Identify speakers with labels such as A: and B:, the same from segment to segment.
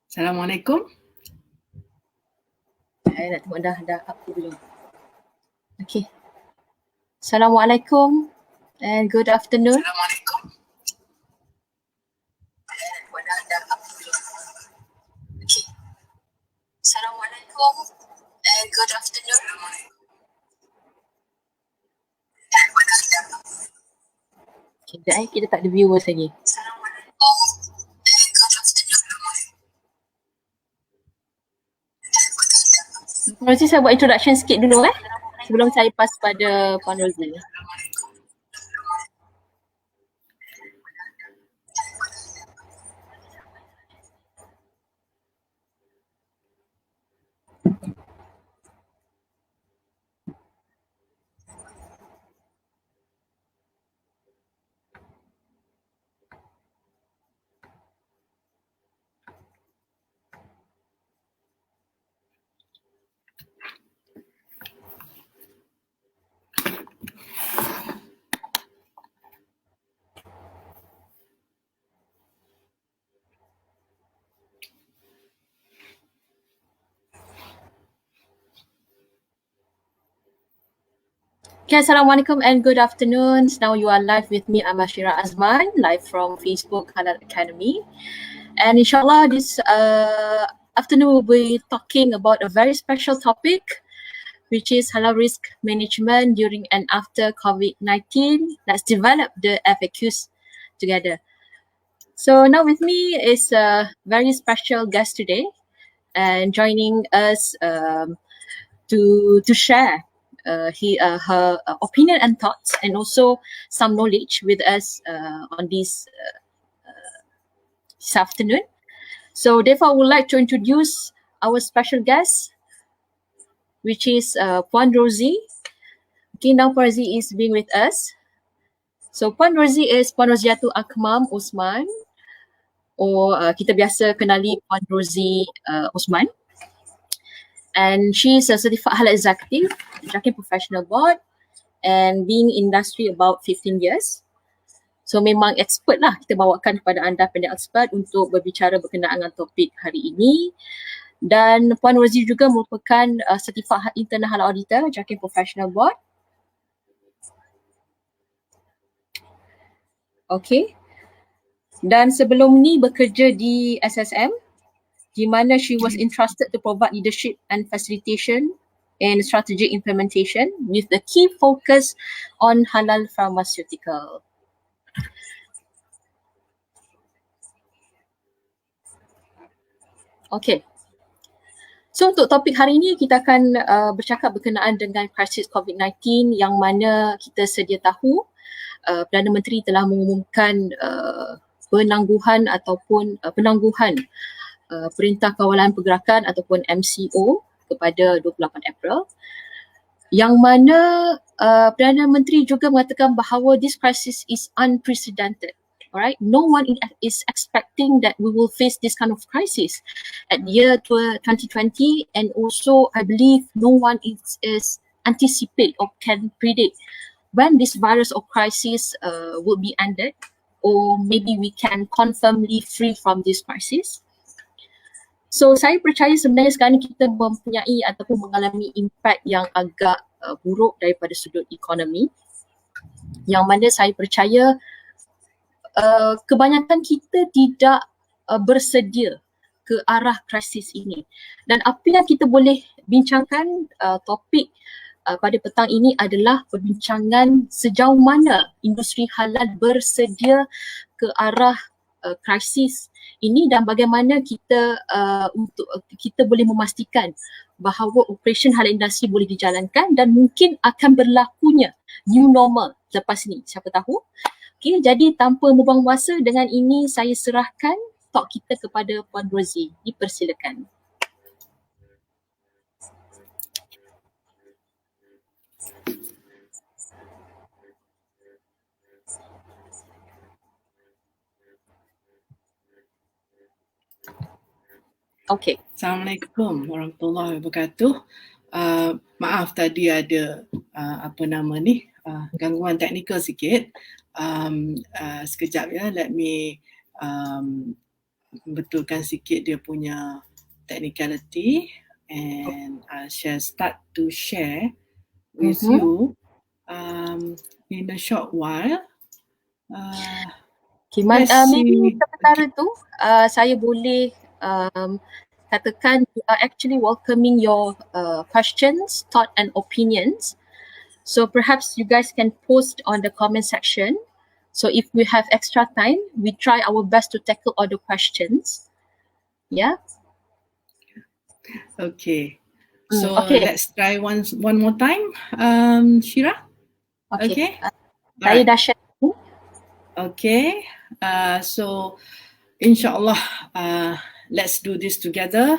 A: Assalamualaikum.
B: Saya nak tengok dah up ke belum. Okay. Assalamualaikum and good afternoon.
A: Assalamualaikum.
B: Okay. Assalamualaikum and good afternoon. Okay, kita tak ada viewers lagi. Assalamualaikum and good afternoon. Puan Rozi, saya buat introduction sikit dulu sebelum saya pass pada Puan Rozi. Okay, Assalamualaikum and good afternoon. Now you are live with me, I'm Ashira Azman, live from Facebook Halal Academy. And inshallah this afternoon we'll be talking about a very special topic, which is halal risk management during and after Covid-19. Let's develop the FAQs together. So now with me is a very special guest today and joining us to share her opinion and thoughts and also some knowledge with us on this afternoon. So therefore I would like to introduce our special guest, which is Puan Rozi. Okay, now Puan Rozi is being with us. So Puan Rozi is Puan Roziatul Akmam Osman, or kita biasa kenali Puan Rozi Osman. And she is a certified halal executive, Jakim Professional Board, and being in industry about 15 years. So memang expert lah, kita bawakan kepada anda pendengar expert untuk berbicara berkenaan dengan topik hari ini. Dan Puan Rozi juga merupakan certified internal halal auditor, Jakim Professional Board. Okay. Dan sebelum ni bekerja di SSM, di mana she was entrusted to provide leadership and facilitation and strategic implementation with the key focus on halal pharmaceutical. Okay. So untuk topik hari ini kita akan bercakap berkenaan dengan krisis Covid-19 yang mana kita sedia tahu Perdana Menteri telah mengumumkan penangguhan ataupun penangguhan Perintah Kawalan Pergerakan ataupun MCO kepada 28 April, yang mana Perdana Menteri juga mengatakan bahawa this crisis is unprecedented. Alright, no one is expecting that we will face this kind of crisis at the year 2020, and also I believe no one is anticipate or can predict when this virus or crisis will be ended, or maybe we can confirmly free from this crisis. So saya percaya sebenarnya sekarang kita mempunyai ataupun mengalami impak yang agak buruk daripada sudut ekonomi, yang mana saya percaya kebanyakan kita tidak bersedia ke arah krisis ini. Dan apa yang kita boleh bincangkan topik pada petang ini adalah perbincangan sejauh mana industri halal bersedia ke arah krisis ini dan bagaimana kita untuk kita boleh memastikan bahawa operasi halal industri boleh dijalankan dan mungkin akan berlakunya new normal lepas ni, siapa tahu. Okay, jadi tanpa membuang masa, dengan ini saya serahkan talk kita kepada Puan Rozi. Dipersilakan. Okay.
A: Assalamualaikum warahmatullahi wabarakatuh. Maaf tadi ada gangguan teknikal sikit. Sekejap ya, let me betulkan sikit dia punya technicality, and I shall start to share with you in a short while.
B: Okay,
A: Let's
B: maybe
A: see.
B: sementara tu saya boleh katakan we are actually welcoming your questions, thought and opinions. So perhaps you guys can post on the comment section. So if we have extra time, we try our best to tackle all the questions. Yeah.
A: Okay. So
B: Okay.
A: let's try one more time, Shira. Okay.
B: Saya dah share.
A: Okay. So insyaAllah, let's do this together.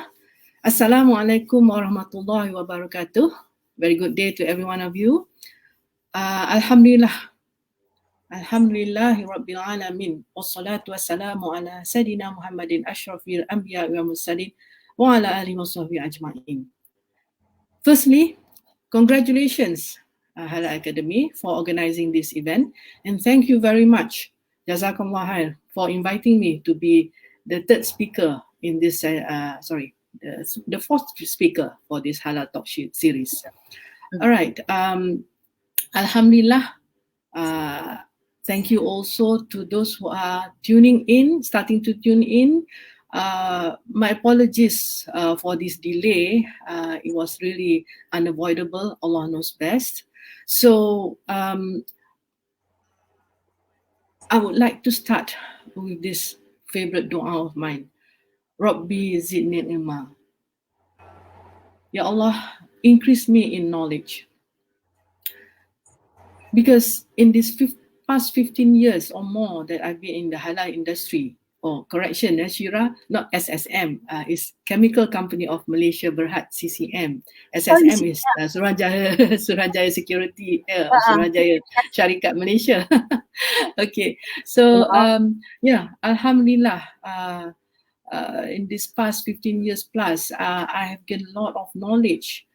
A: Assalamualaikum warahmatullahi wabarakatuh. Very good day to every one of you. Alhamdulillahi Rabbil Alamin. Wassalatu wassalamu ala Sayyidina Muhammadin ashrafil anbiya wa mursalin wa ala alihi wa sahbihi ajma'in. Firstly, congratulations Halal Academy for organising this event, and thank you very much, Jazakallah khair, for inviting me to be the third speaker in this, the fourth speaker for this Halal Talk series. All right, Alhamdulillah. Thank you also to those who are starting to tune in. My apologies for this delay. It was really unavoidable. Allah knows best. So I would like to start with this favorite dua of mine. Rabbi zidni ilma. Ya Allah, increase me in knowledge. Because in this past 15 years or more that I've been in the halal industry, correction, Shira, not SSM, is Chemical Company of Malaysia Berhad, CCM. SSM is Suruhanjaya Security, Suruhanjaya Syarikat Malaysia. Okay, so Alhamdulillah, in this past 15 years plus, I have gained a lot of knowledge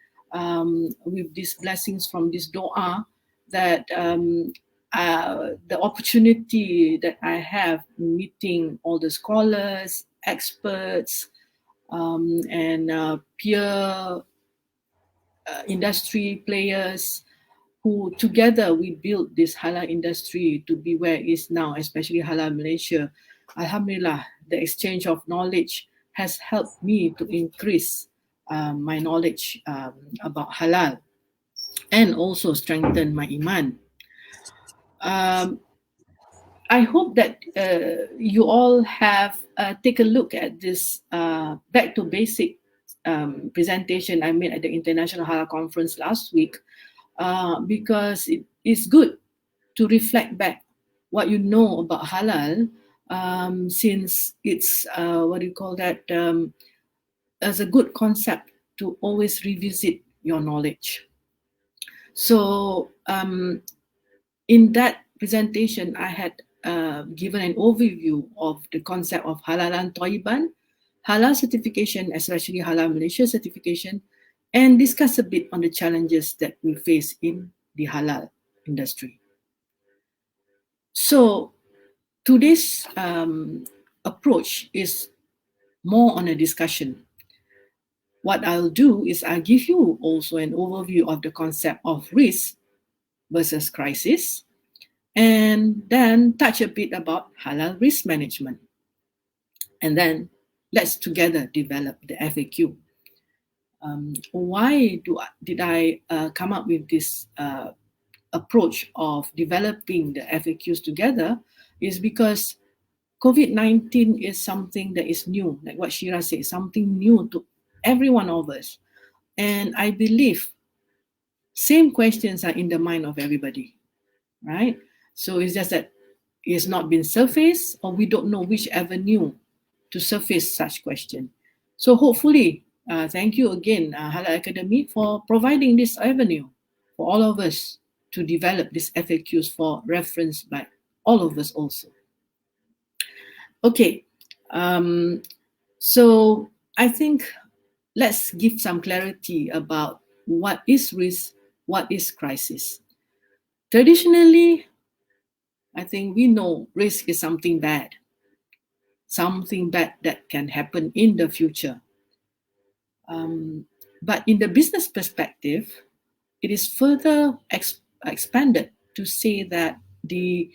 A: with these blessings from this dua, that the opportunity that I have meeting all the scholars, experts, and peer industry players, who together we built this halal industry to be where it is now, especially Halal Malaysia. Alhamdulillah, the exchange of knowledge has helped me to increase my knowledge about halal, and also strengthen my iman. I hope that you all have take a look at this back to basic presentation I made at the International Halal Conference last week, because it is good to reflect back what you know about halal, since it's as a good concept to always revisit your knowledge. So in that presentation, I had given an overview of the concept of halalan thayyiban, halal certification, especially Halal Malaysia certification, and discuss a bit on the challenges that we face in the halal industry. So today's approach is more on a discussion. What I'll do is I'll give you also an overview of the concept of risk versus crisis, and then touch a bit about halal risk management. And then let's together develop the FAQ. Why did I come up with this approach of developing the FAQs together? Is because COVID-19 is something that is new, like what Shira said, something new to every one of us. And I believe same questions are in the mind of everybody, right? So it's just that it's not been surfaced, or we don't know which avenue to surface such question. So hopefully, thank you again, Halal Academy, for providing this avenue for all of us to develop these FAQs for reference by all of us also. Okay, so I think let's give some clarity about what is risk, what is crisis. Traditionally, I think we know risk is something bad that can happen in the future. But in the business perspective, it is further expanded to say that the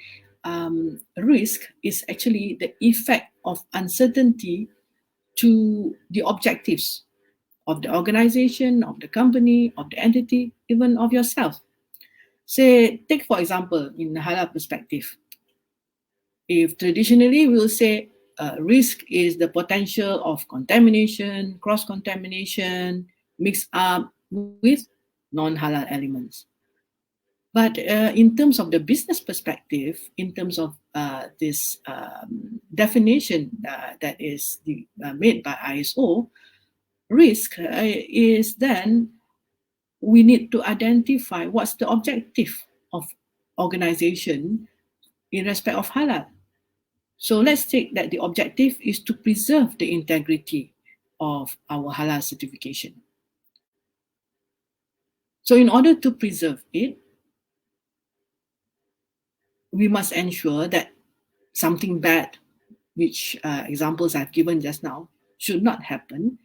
A: risk is actually the effect of uncertainty to the objectives of the organization, of the company, of the entity, even of yourself. Say, take for example, in the halal perspective, if traditionally we'll say risk is the potential of contamination, cross-contamination, mixed up with non-halal elements. But in terms of the business perspective, in terms of this definition that is made by ISO, risk is then we need to identify what's the objective of organization in respect of halal. So let's take that the objective is to preserve the integrity of our halal certification. So in order to preserve it, we must ensure that something bad, which examples I've given just now, should not happen.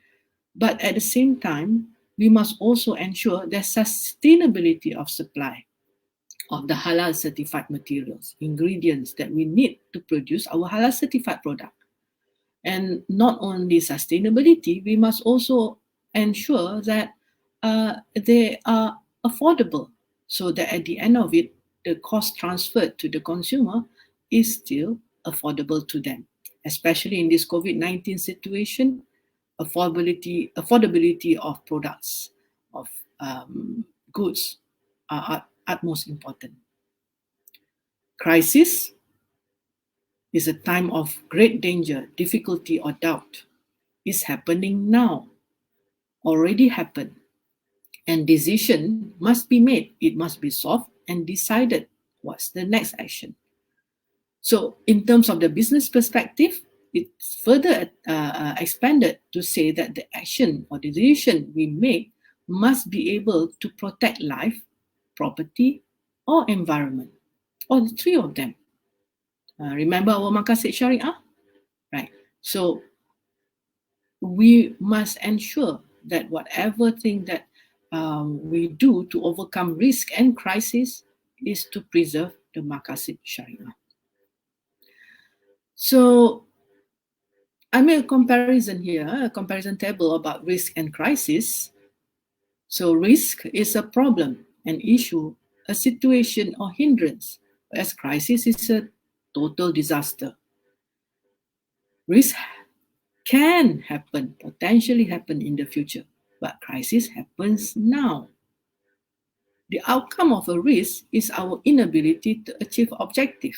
A: But at the same time, we must also ensure the sustainability of supply of the halal certified materials, ingredients that we need to produce our halal certified product. And not only sustainability, we must also ensure that they are affordable so that at the end of it, the cost transferred to the consumer is still affordable to them. Especially in this COVID-19 situation, affordability of products, of goods are utmost important. Crisis is a time of great danger, difficulty, or doubt. Is happening now, already happened, and decision must be made. It must be solved and decided what's the next action. So in terms of the business perspective, it's further expanded to say that the action or the decision we make must be able to protect life, property, or environment, or the three of them. Remember our maqasid syariah? Right. So we must ensure that whatever thing that we do to overcome risk and crisis is to preserve the maqasid syariah. So I made a comparison here, a comparison table about risk and crisis. So risk is a problem, an issue, a situation or hindrance, whereas crisis is a total disaster. Risk can happen, potentially happen in the future, but crisis happens now. The outcome of a risk is our inability to achieve objective,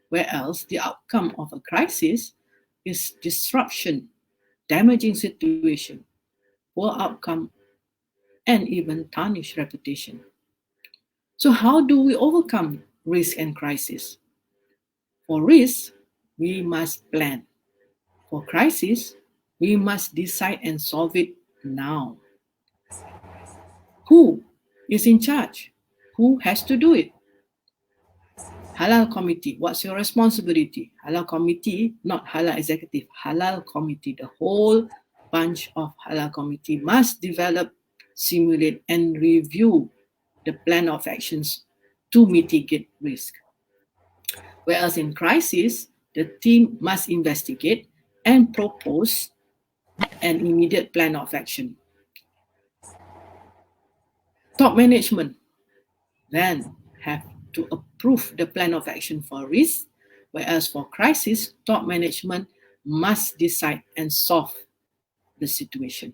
A: whereas the outcome of a crisis is disruption, damaging situation, poor outcome, and even tarnished reputation. So how do we overcome risk and crisis? For risk, we must plan. For crisis, we must decide and solve it now. Who is in charge? Who has to do it? Halal committee, what's your responsibility? Halal committee, not halal executive, halal committee. The whole bunch of halal committee must develop, simulate, and review the plan of actions to mitigate risk. Whereas in crisis, the team must investigate and propose an immediate plan of action. Top management then have to approve the plan of action for risk, whereas for crisis, top management must decide and solve the situation.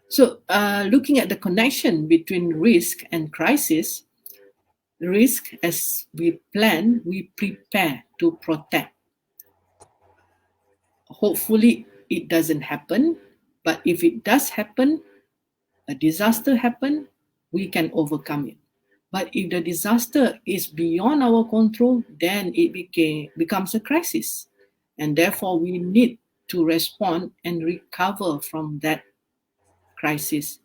A: So looking at the connection between risk and crisis, risk, as we plan, we prepare to protect. Hopefully it doesn't happen, but if it does happen, a disaster happen, we can overcome it. But if the disaster is beyond our control, then it becomes a crisis. And therefore, we need to respond and recover from that crisis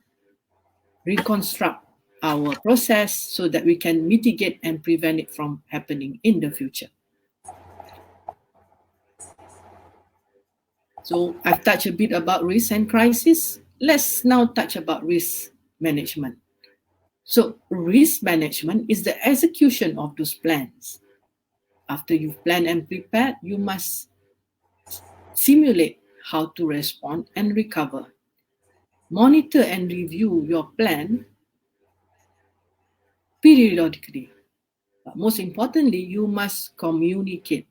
A: reconstruct our process so that we can mitigate and prevent it from happening in the future. So I've touched a bit about risk and crisis. Let's now touch about risk management. So risk management is the execution of those plans. After you've planned and prepared, you must simulate how to respond and recover. Monitor and review your plan periodically. But most importantly, you must communicate.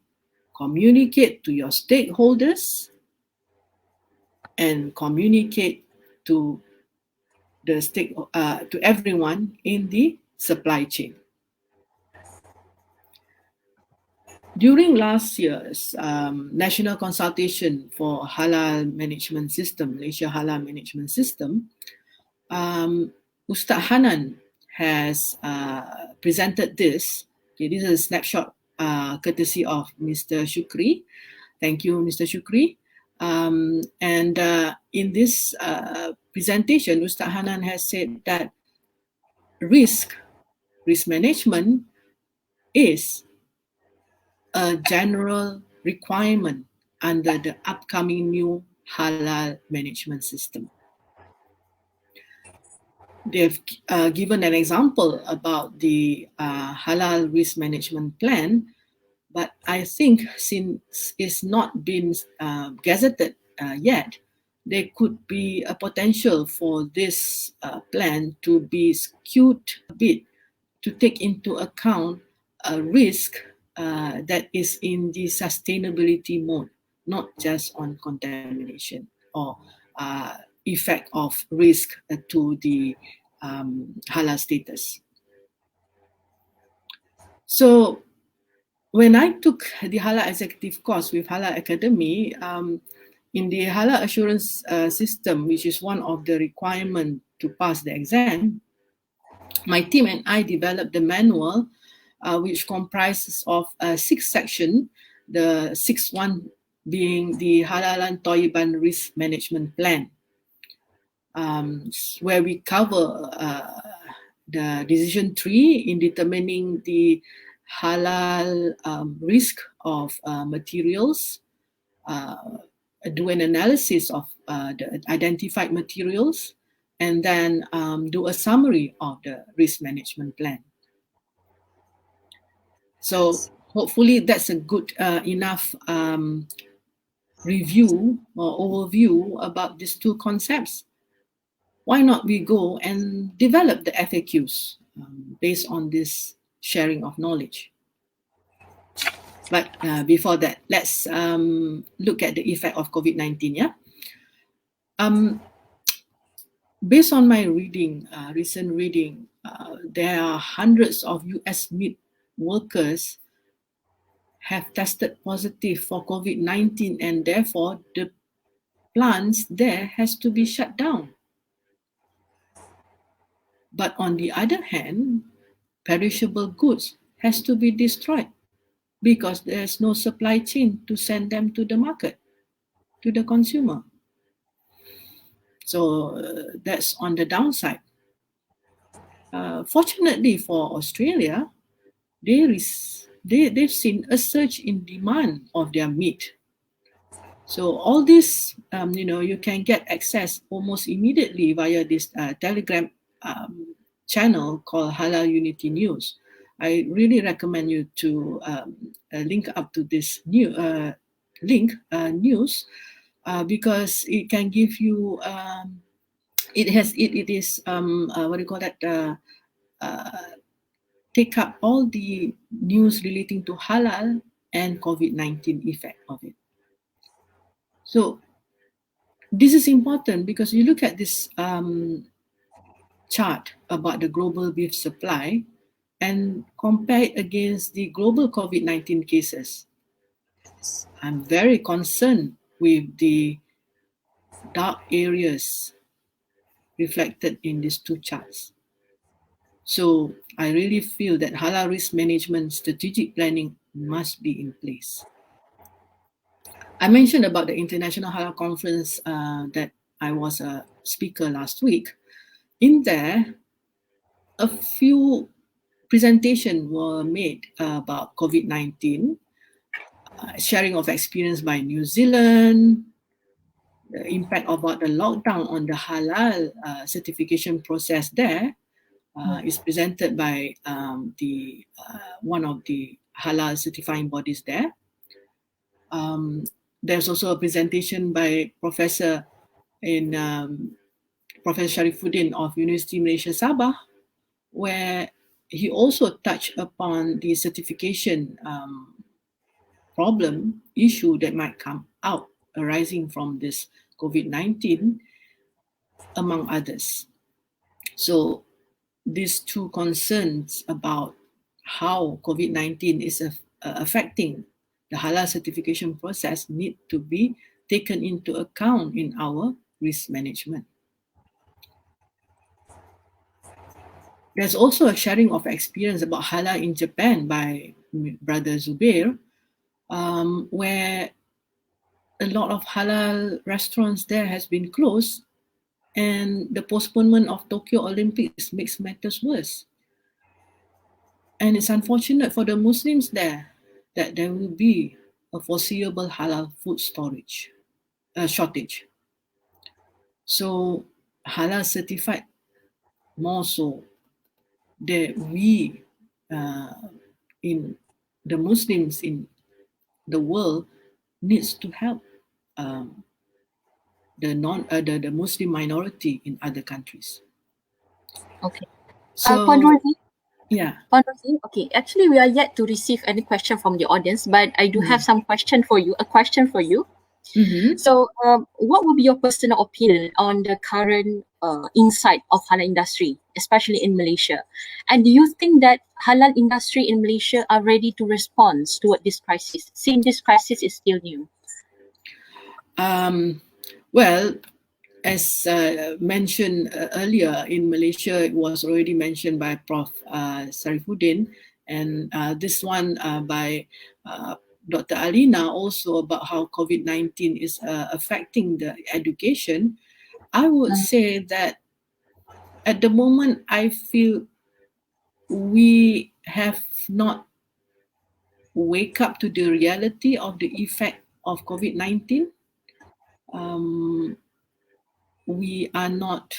A: Communicate to your stakeholders and communicate to to everyone in the supply chain. During last year's national consultation for Halal Management System, Malaysia Halal Management System, Ustaz Hanan has presented this. Okay, this is a snapshot courtesy of Mr. Shukri. Thank you, Mr. Shukri. And in this presentation, Ustaz Hanan has said that risk management is a general requirement under the upcoming new halal management system. They've given an example about the halal risk management plan, but I think since it's not been gazetted yet, there could be a potential for this plan to be skewed a bit to take into account a risk that is in the sustainability mode, not just on contamination or effect of risk to the halal status. So when I took the halal executive course with Halal Academy, in the halal assurance system, which is one of the requirements to pass the exam, my team and I developed the manual, which comprises of 6 sections, the 6th one being the Halalan Toyiban Risk Management Plan, where we cover the decision tree in determining the halal risk of materials, do an analysis of the identified materials, and then do a summary of the risk management plan. So hopefully that's a good enough review or overview about these two concepts. Why not we go and develop the FAQs based on this sharing of knowledge? But before that, let's look at the effect of COVID-19. Yeah. Based on my reading, recent reading, there are hundreds of US meat workers have tested positive for COVID-19, and therefore the plants there has to be shut down. But on the other hand, perishable goods has to be destroyed because there's no supply chain to send them to the market, to the consumer. So that's on the downside. Fortunately for Australia, they've seen a surge in demand of their meat. So all this, you can get access almost immediately via this Telegram channel called Halal Unity News. I really recommend you to link up to this new news because it can give you. It is what do you call that? Take up all the news relating to halal and COVID-19 effect of it. So this is important because you look at this chart about the global beef supply and compare it against the global COVID-19 cases. I'm very concerned with the dark areas reflected in these two charts. So I really feel that halal risk management strategic planning must be in place. I mentioned about the International Halal Conference that I was a speaker last week. in there, a few presentations were made about COVID-19, sharing of experience by New Zealand, the impact about the lockdown on the halal certification process there is presented by the one of the halal certifying bodies there. There's also a presentation by Professor Sharifuddin of University Malaysia Sabah, where he also touched upon the certification problem issue that might come out arising from this COVID-19, among others. So these two concerns about how COVID-19 is affecting the halal certification process need to be taken into account in our risk management. There's also a sharing of experience about halal in Japan by Brother Zubair, where a lot of halal restaurants there has been closed, and the postponement of Tokyo Olympics makes matters worse. And it's unfortunate for the Muslims there that there will be a foreseeable halal food shortage. So halal certified more so that we in the Muslims in the world needs to help the Muslim minority in other countries.
B: Okay.
A: So
B: Puan Rosie,
A: yeah.
B: Okay, actually we are yet to receive any question from the audience, but I do have a question for you.
A: Mm-hmm.
B: So what would be your personal opinion on the current insight of halal industry, especially in Malaysia? And do you think that halal industry in Malaysia are ready to respond toward this crisis, since this crisis is still new?
A: Well, as mentioned earlier, in Malaysia, it was already mentioned by Prof. Sarifuddin, and this one by Dr. Alina also about how COVID-19 is affecting the education. I would say that at the moment, I feel we have not wake up to the reality of the effect of COVID-19. We are not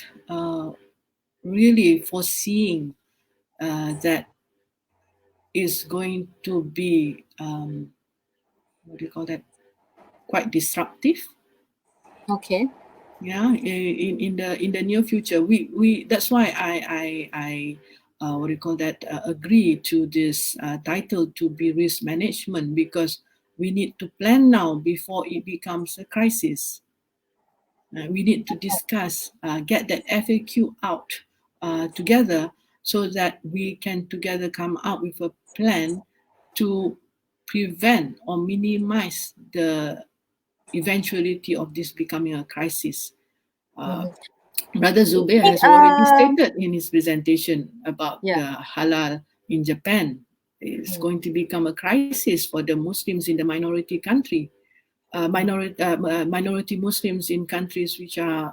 A: really foreseeing that is going to be what do you call that? Quite disruptive.
B: Okay.
A: Yeah, in the near future, we that's why I what do you call that? Agree to this title to be risk management, because we need to plan now before it becomes a crisis. We need to discuss, get that FAQ out together so that we can together come up with a plan to prevent or minimize the eventuality of this becoming a crisis. Brother Zubair has already stated in his presentation about the halal in Japan. It's going to become a crisis for the Muslims in the minority country. Minority Muslims in countries which are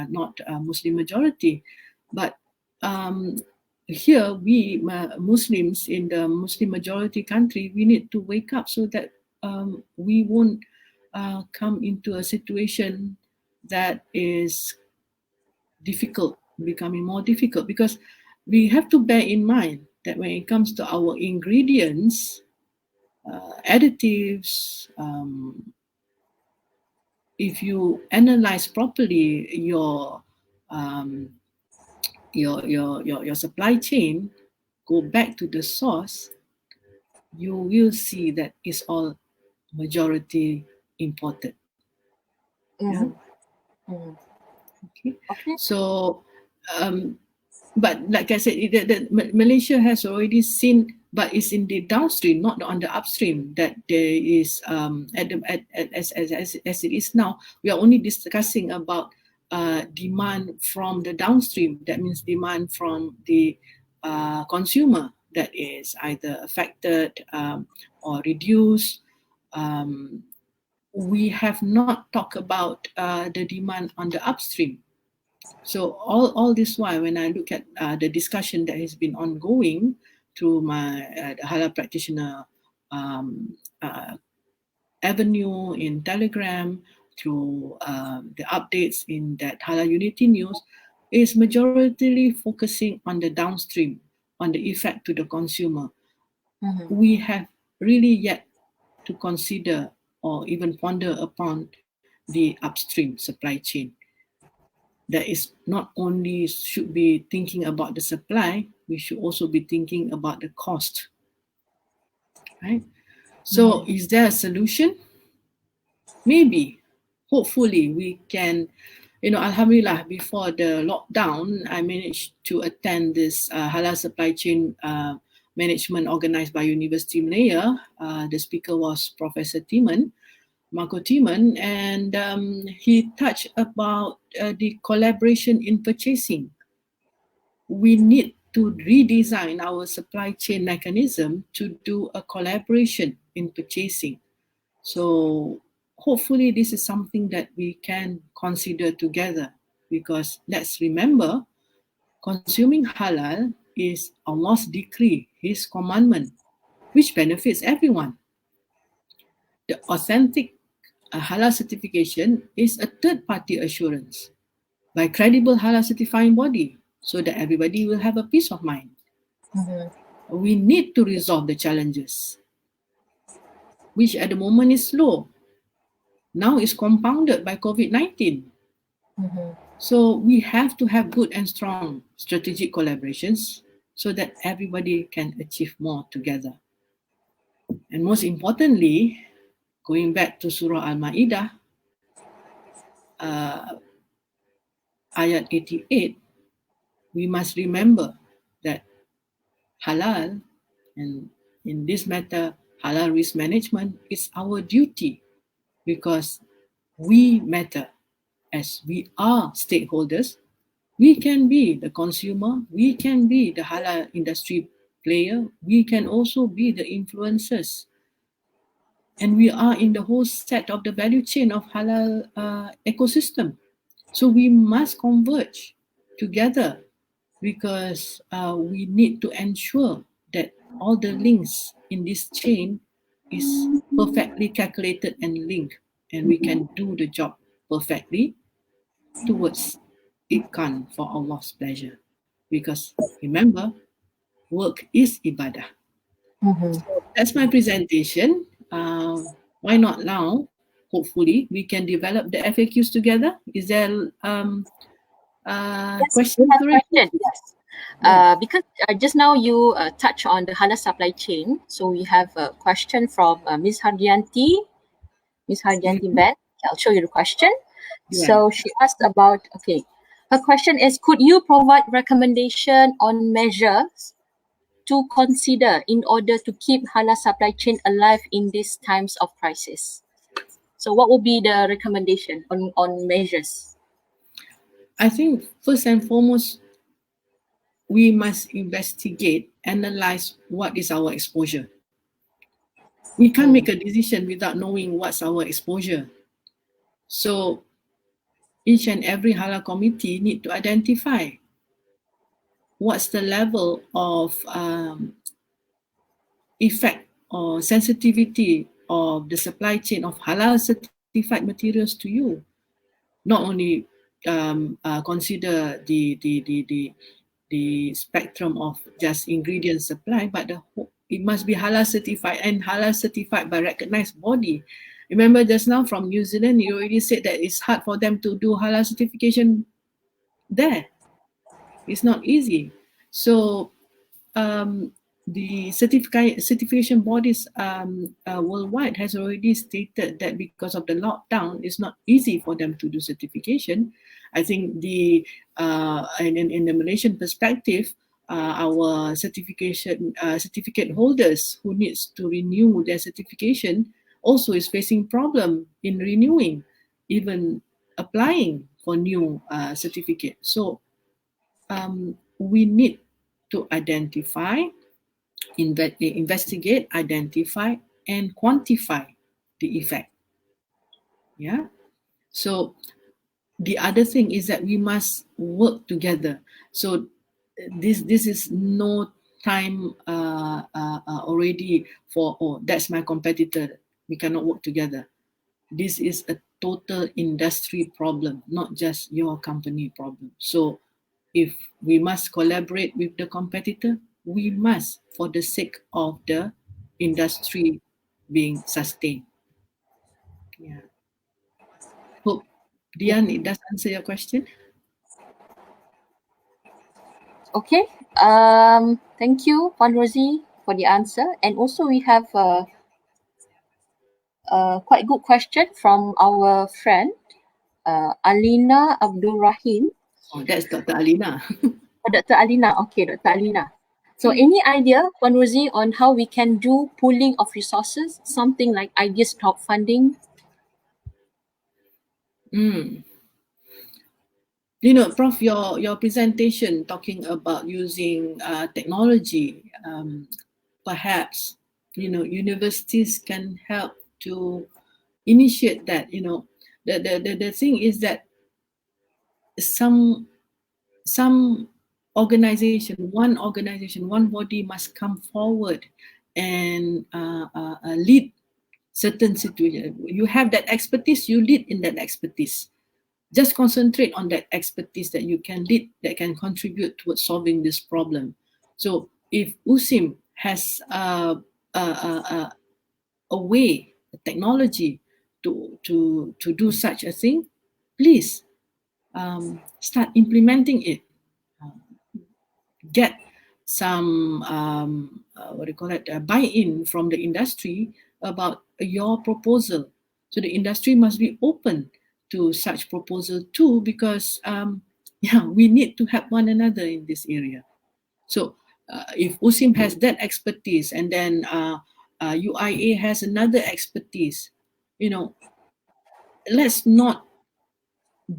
A: not Muslim majority. But here, we Muslims in the Muslim majority country, we need to wake up so that we won't come into a situation that is difficult, becoming more difficult, because we have to bear in mind that when it comes to our ingredients, additives, if you analyze properly your supply chain, go back to the source, you will see that it's all majority imported. Yeah. Okay. So, but like I said, Malaysia has already seen, but it's in the downstream, not on the upstream, that there is as it is now. We are only discussing about demand from the downstream. That means demand from the consumer that is either affected or reduced. We have not talked about the demand on the upstream. So all this while, when I look at the discussion that has been ongoing through my the halal practitioner avenue in Telegram, through the updates in that Halal Unity News, is majority focusing on the downstream, on the effect to the consumer. We have really yet to consider or even ponder upon the upstream supply chain. That is not only should be thinking about the supply, we should also be thinking about the cost, right? So is there a solution? Maybe, hopefully we can, Alhamdulillah, before the lockdown, I managed to attend this halal supply chain management organized by University Malaya. The speaker was Professor Timan, Marco Timan, and he touched about the collaboration in purchasing. We need to redesign our supply chain mechanism to do a collaboration in purchasing. So hopefully this is something that we can consider together, because let's remember, consuming halal is Allah's decree, His commandment, which benefits everyone. The authentic halal certification is a third-party assurance by credible halal certifying body, so that everybody will have a peace of mind. We need to resolve the challenges, which at the moment is slow. Now is compounded by COVID-19. So we have to have good and strong strategic collaborations so that everybody can achieve more together. And most importantly, going back to Surah Al-Ma'idah, ayat 88, we must remember that halal, and in this matter, halal risk management, is our duty, because we matter. As we are stakeholders, we can be the consumer, we can be the halal industry player, we can also be the influencers. And we are in the whole set of the value chain of halal ecosystem. So we must converge together, because we need to ensure that all the links in this chain is perfectly calculated and linked, and we can do the job perfectly towards itqan for Allah's pleasure. Because remember, work is ibadah. So that's my presentation. Why not now? Hopefully, we can develop the FAQs together. Is there
B: Yes,
A: question?
B: we have question. Yes. Because just now you touch on the halal supply chain, so we have a question from Ms. Hardianti. Ms. Hardianti Ben. I'll show you the question.
A: Yeah.
B: So she asked about, okay, her question is, could you provide recommendation on measures to consider in order to keep halal supply chain alive in these times of crisis? So what would be the recommendation on measures?
A: I think first and foremost, we must investigate, analyze what is our exposure. We can't make a decision without knowing what's our exposure. So each and every halal committee need to identify what's the level of effect or sensitivity of the supply chain of halal certified materials to you. Not only consider the spectrum of just ingredient supply, but it must be halal certified, and halal certified by recognized body. Remember just now from New Zealand, you already said that it's hard for them to do halal certification there. It's not easy. So the certification bodies worldwide has already stated that because of the lockdown, it's not easy for them to do certification. I think in the Malaysian perspective, our certificate holders who needs to renew their certification also is facing problem in renewing, even applying for new certificate. So we need to identify, investigate, identify, and quantify the effect. Yeah. So the other thing is that we must work together. So this is no time already for, oh, that's my competitor, we cannot work together. This is a total industry problem, not just your company problem. So if we must collaborate with the competitor, we must, for the sake of the industry being sustained. Yeah. Hope, Dian, it does answer your question.
B: Okay, thank you, Puan Rosie, for the answer. And also we have a quite good question from our friend, Alina Abdul Rahim.
A: Oh, that's Dr. Alina.
B: Dr. Alina, okay, Dr. Alina. So any idea, Puan Rosie, on how we can do pooling of resources, something like ideas crowdfunding?
A: You know, Prof, your presentation talking about using technology, perhaps, you know, universities can help to initiate that. You know, the thing is that some organization, one body must come forward and lead certain situation. You have that expertise, you lead in that expertise. Just concentrate on that expertise that you can lead, that can contribute towards solving this problem. So if USIM has a way, a technology to do such a thing, please start implementing it. Get some what do you call it, buy-in from the industry about your proposal. So the industry must be open to such proposal too, because yeah, we need to help one another in this area. So if USIM has that expertise, and then UIA has another expertise, you know, let's not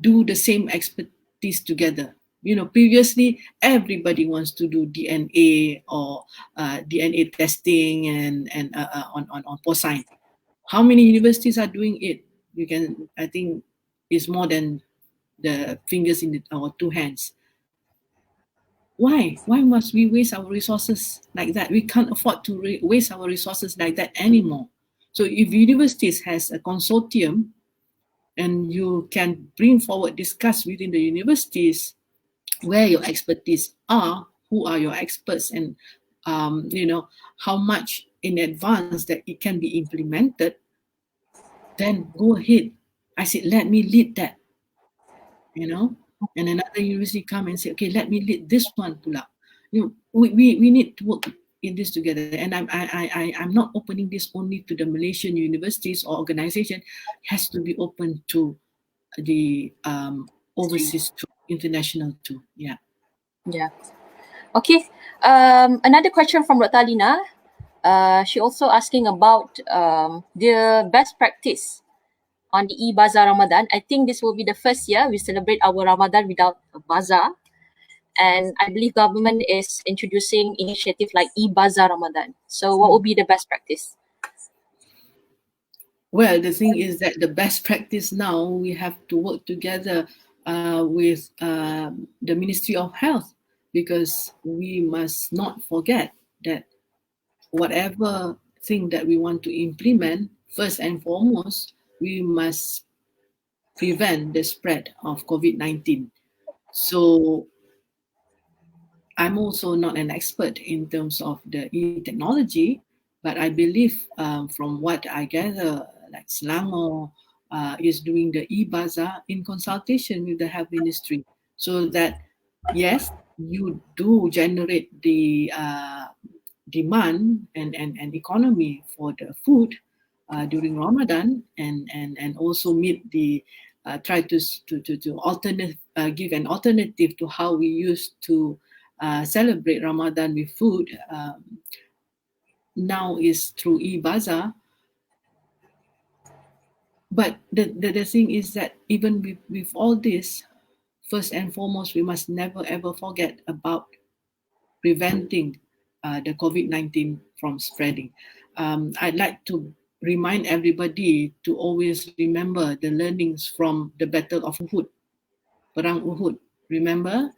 A: do the same expertise together. You know, previously everybody wants to do DNA or DNA testing and on porcine. How many universities are doing it? You can, I think, it's more than the fingers in our two hands. Why? Why must we waste our resources like that? We can't afford to waste our resources like that anymore. So if universities has a consortium, and you can bring forward, discuss within the universities where your expertise are, who are your experts, and you know, how much in advance that it can be implemented, then go ahead. I said, let me lead that, you know, and another university come and say, okay, let me lead this one pula. You know, we need to work in this together. And I'm not opening this only to the Malaysian universities or organization. It has to be open to the overseas too, international too. Yeah.
B: Yeah. Okay. Another question from Dr. Alina. She also asking about the best practice on the e-bazaar Ramadan. I think this will be the first year we celebrate our Ramadan without a bazaar. And I believe government is introducing initiative like e-bazaar Ramadan. So what would be the best practice?
A: Well, the thing is that the best practice now, we have to work together with the Ministry of Health, because we must not forget that whatever thing that we want to implement, first and foremost, we must prevent the spread of COVID-19. So I'm also not an expert in terms of the e-technology, but I believe from what I gather, like Selangor is doing the e-bazaar in consultation with the health ministry, so that yes, you do generate the demand and economy for the food during Ramadan, and also meet the try to alternate give an alternative to how we used to celebrate Ramadan with food. Now is through e-bazaar. But the thing is that even with all this, first and foremost, we must never ever forget about preventing the COVID-19 from spreading. I'd like to remind everybody to always remember the learnings from the Battle of Uhud. Perang Uhud. Remember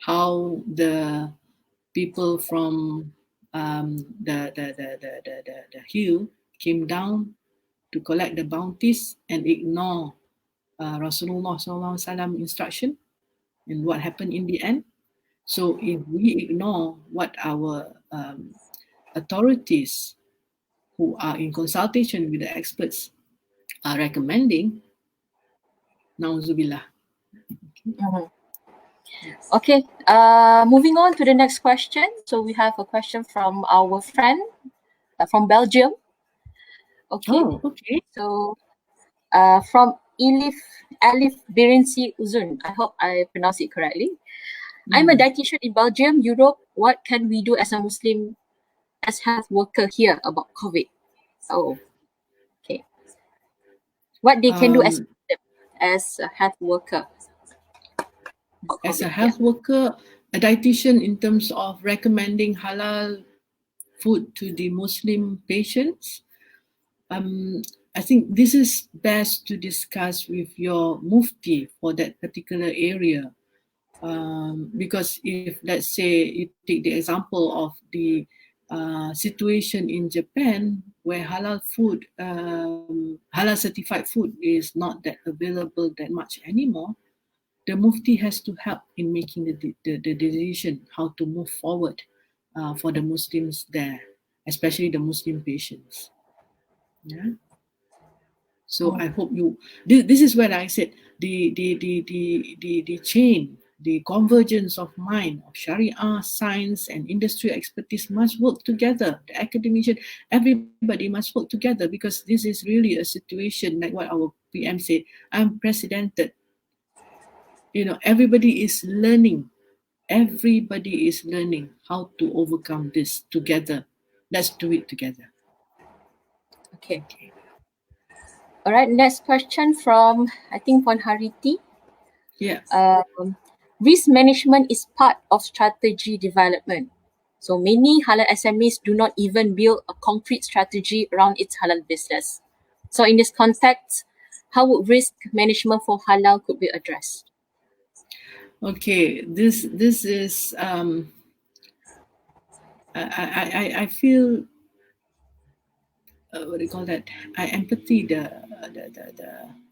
A: how the people from the hill came down to collect the bounties and ignore Rasulullah SAW instruction, and what happened in the end. So if we ignore what our authorities who are in consultation with the experts are recommending, na'udzubillah.
B: Okay, moving on to the next question. So we have a question from our friend from Belgium. Okay.
A: Oh, okay.
B: So from Alif Birinci Uzun. I hope I pronounced it correctly. I'm a dietitian in Belgium, Europe. What can we do as a Muslim, as health worker here about COVID? Oh, okay. What they can do as a health worker about COVID?
A: As a health worker, a dietitian, in terms of recommending halal food to the Muslim patients, I think this is best to discuss with your mufti for that particular area. Because if, let's say, you take the example of the situation in Japan, where halal food, halal certified food is not that available that much anymore, the mufti has to help in making the decision how to move forward for the Muslims there, especially the Muslim patients. Yeah. So I hope you. This is where I said the chain, the convergence of mind of Sharia, science, and industry expertise must work together. The academician, everybody must work together, because this is really a situation like what our PM said, unprecedented. Everybody is learning. Everybody is learning how to overcome this together. Let's do it together.
B: Okay. All right, next question from, I think, Puan Hariti.
A: Yeah.
B: Risk management is part of strategy development. So many halal SMEs do not even build a concrete strategy around its halal business. So in this context, how would risk management for halal could be addressed?
A: Okay, this is I feel what do you call that? I empathy the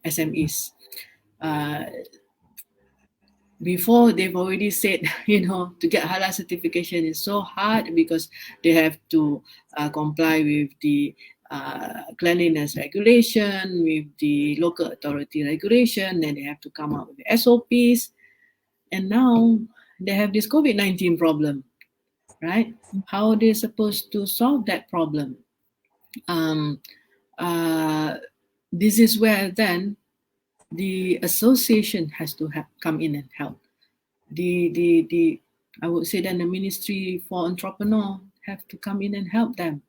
A: SMEs. Before, they've already said, to get halal certification is so hard, because they have to comply with the cleanliness regulation, with the local authority regulation, then they have to come up with the SOPs. And now they have this COVID-19 problem, right? How are they supposed to solve that problem? This is where then the association has to come in and help. The I would say then the Ministry for Entrepreneur have to come in and help them,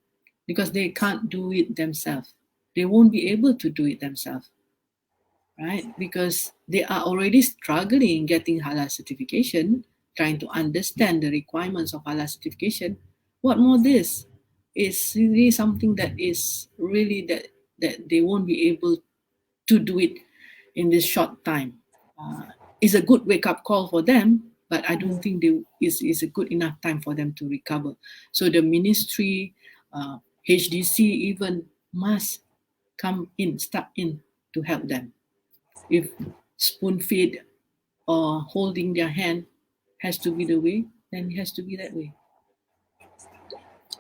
A: because they can't do it themselves. They won't be able to do it themselves, right? Because they are already struggling getting halal certification, trying to understand the requirements of halal certification. What more this is really something that is really that they won't be able to do it in this short time. It's a good wake-up call for them, but I don't think is a good enough time for them to recover. So the ministry, HDC even must step in to help them. If spoon feed or holding their hand has to be the way, then it has to be that way.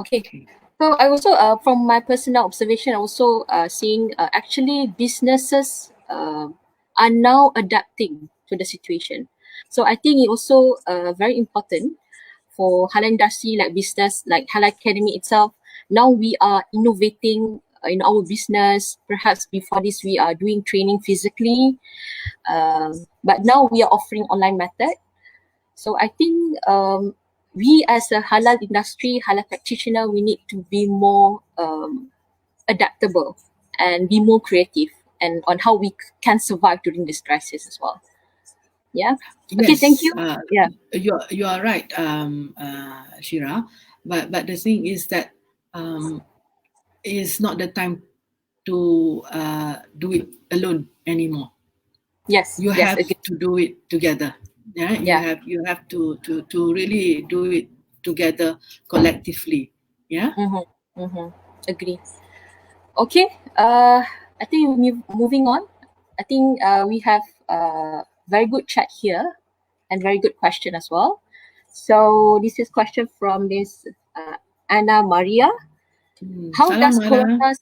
B: Okay. So I also, from my personal observation, also seeing actually businesses are now adapting to the situation. So I think it also very important for halal industry like business, like Halal Academy itself. Now we are innovating in our business. Perhaps before this we are doing training physically, but now we are offering online method. So I think we as a halal industry, halal practitioner, we need to be more adaptable and be more creative and on how we can survive during this crisis as well. Yeah. Okay.
A: Yes,
B: Thank you. Yeah.
A: you are right, Shira. But the thing is that it's not the time to do it alone anymore.
B: Yes,
A: You
B: yes,
A: have
B: agree.
A: to do it together. Yeah,
B: Yeah.
A: you have to really do it together collectively. Yeah.
B: Mm-hmm. Mm-hmm. Agree. Okay. I think moving on. I think we have very good chat here and very good question as well. So this is question from Miss Anna Maria. How
A: Salam
B: does
A: Ana.
B: Corona?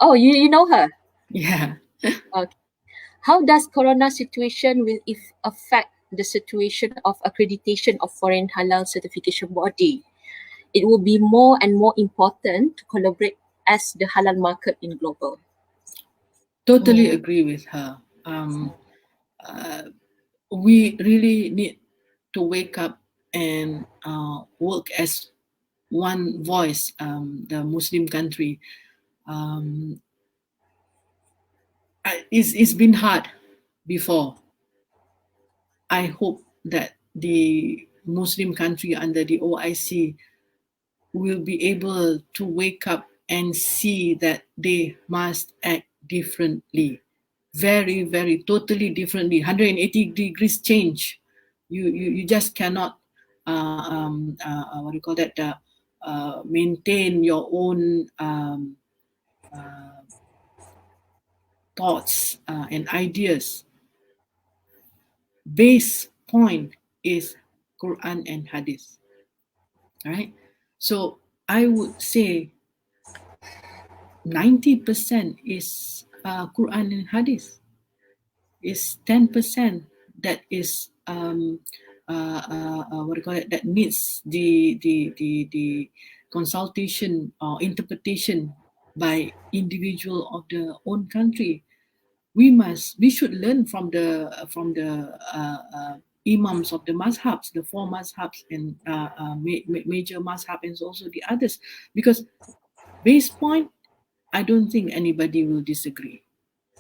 B: Oh, you know her.
A: Yeah.
B: Okay. How does Corona situation will if affect the situation of accreditation of foreign halal certification body? It will be more and more important to collaborate as the halal market in global.
A: Totally
B: Mm.
A: agree with her. We really need to wake up and work as one voice. The Muslim country. Um, it's been hard before. I hope that the Muslim country under the OIC will be able to wake up and see that they must act differently, very, very, totally differently, 180 degrees change. You just cannot, what do you call that, maintain your own uh, thoughts and ideas. Base point is Quran and Hadith, right? So I would say 90% is Quran and Hadith. Is 10% that is what do you call it? That needs the consultation or interpretation by individual of the own country. We should learn from the imams of the mazhabs, the four mazhabs and major mazhab and also the others, because base point, I don't think anybody will disagree.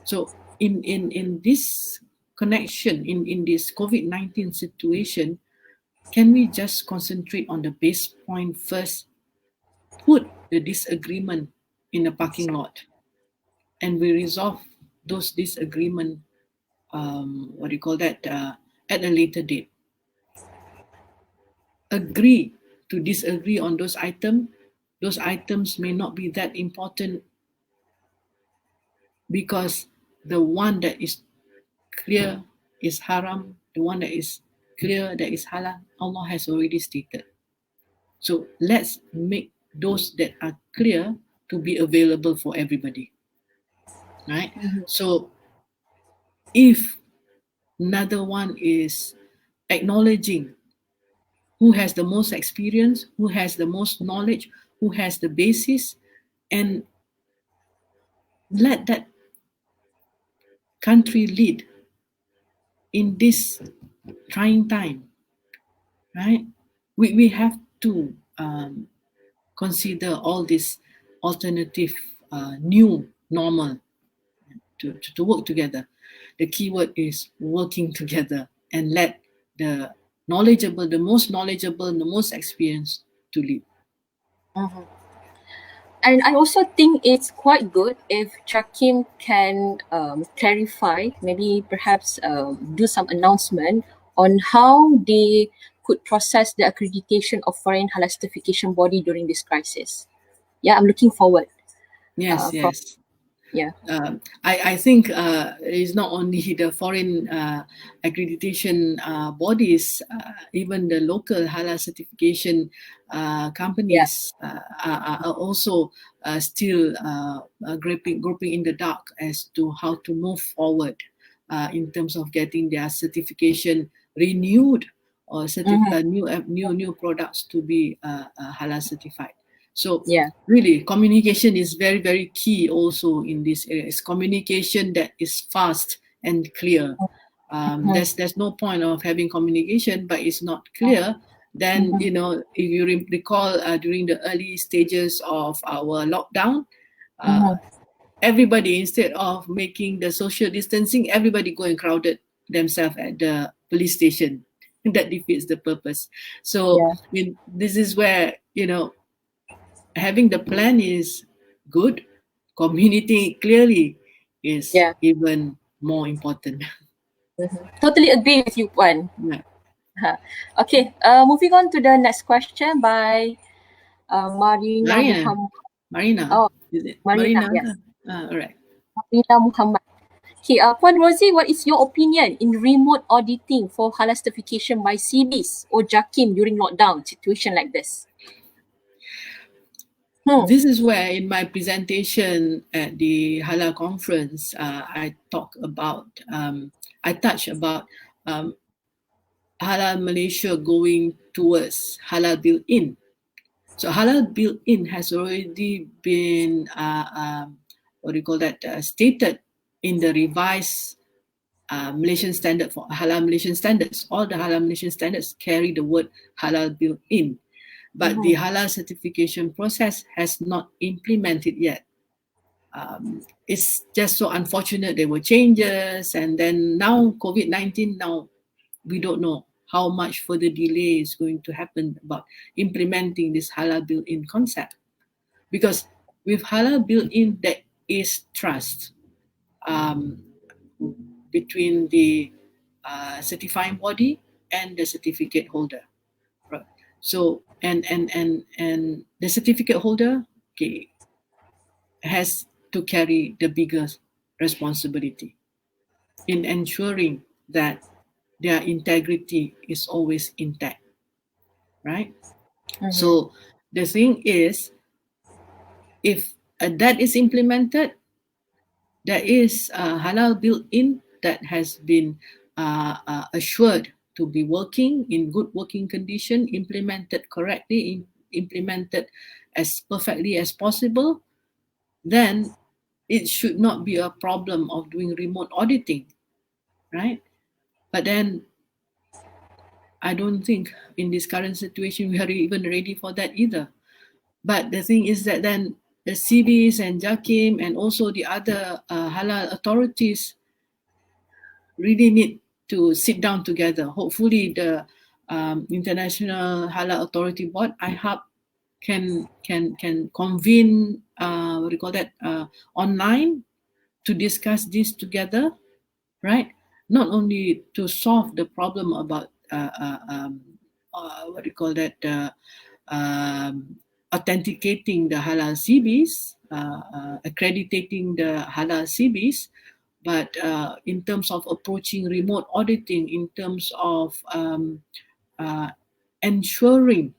A: So in this connection, in this COVID-19 situation, can we just concentrate on the base point first, put the disagreement in a parking lot, and we resolve those disagreement, what do you call that, at a later date. Agree to disagree on those items. Those items may not be that important, because the one that is clear is haram, the one that is clear that is halal, Allah has already stated. So let's make those that are clear to be available for everybody, right? So if another one is acknowledging who has the most experience, who has the most knowledge, who has the basis, and let that country lead in this trying time, right? We have to consider all this alternative, new normal to work together. The keyword is working together, and let the knowledgeable, the most knowledgeable, and the most experienced to lead.
B: Mhm. And I also think it's quite good if Chakim can clarify, maybe perhaps do some announcement on how they could process the accreditation of foreign halal certification body during this crisis. Yeah, I'm looking forward
A: Yes,
B: from,
A: yes.
B: yeah.
A: I think it's not only the foreign accreditation bodies, even the local halal certification
B: Yeah.
A: companies are also still groping in the dark as to how to move forward in terms of getting their certification renewed, or
B: Mm-hmm.
A: new products to be halal certified. So
B: Yeah.
A: really, communication is very, very key also in this area. It's communication that is fast and clear.
B: Mm-hmm.
A: There's no point of having communication, but it's not clear. Then,
B: Mm-hmm.
A: if you recall, during the early stages of our lockdown, uh,
B: Mm-hmm.
A: everybody, instead of making the social distancing, everybody go and crowded themselves at the police station. That defeats the purpose. So,
B: Yeah.
A: this is where, having the plan is good, communicating clearly is
B: Yeah.
A: even more important.
B: Totally agree with you, Puan.
A: Yeah.
B: Okay, moving on to the next question by Marina
A: Marina.
B: Muhammad.
A: Marina.
B: Oh,
A: Is it
B: Marina,
A: Marina?
B: yes.
A: All right.
B: Marina Muhammad. Okay, Puan Rosie, what is your opinion in remote auditing for halal certification by CBs or JAKIM during lockdown situation like this?
A: This is where in my presentation at the Halal conference, I touch about Halal Malaysia going towards Halal built-in. So Halal built-in has already been, stated in the revised Malaysian standard for Halal Malaysian standards. All the Halal Malaysian standards carry the word Halal built-in. But the halal certification process has not implemented yet. It's just so unfortunate there were changes, and then now Covid-19, now we don't know how much further delay is going to happen about implementing this halal built-in concept. Because with halal built-in, there is trust between the certifying body and the certificate holder. Right. So and the certificate holder, okay, has to carry the biggest responsibility in ensuring that their integrity is always intact, right? So the thing is, if that is implemented, there is halal built-in that has been assured to be working in good working condition, implemented correctly, implemented as perfectly as possible, then it should not be a problem of doing remote auditing, right? But then I don't think in this current situation we are even ready for that either. But the thing is that then the CBs and JAKIM and also the other halal authorities really need to sit down together. Hopefully the International Halal Authority Board, IHAB, can convene online to discuss this together, right? Not only to solve the problem about authenticating the halal CBs, accrediting the halal CBs, but in terms of approaching remote auditing, in terms of ensuring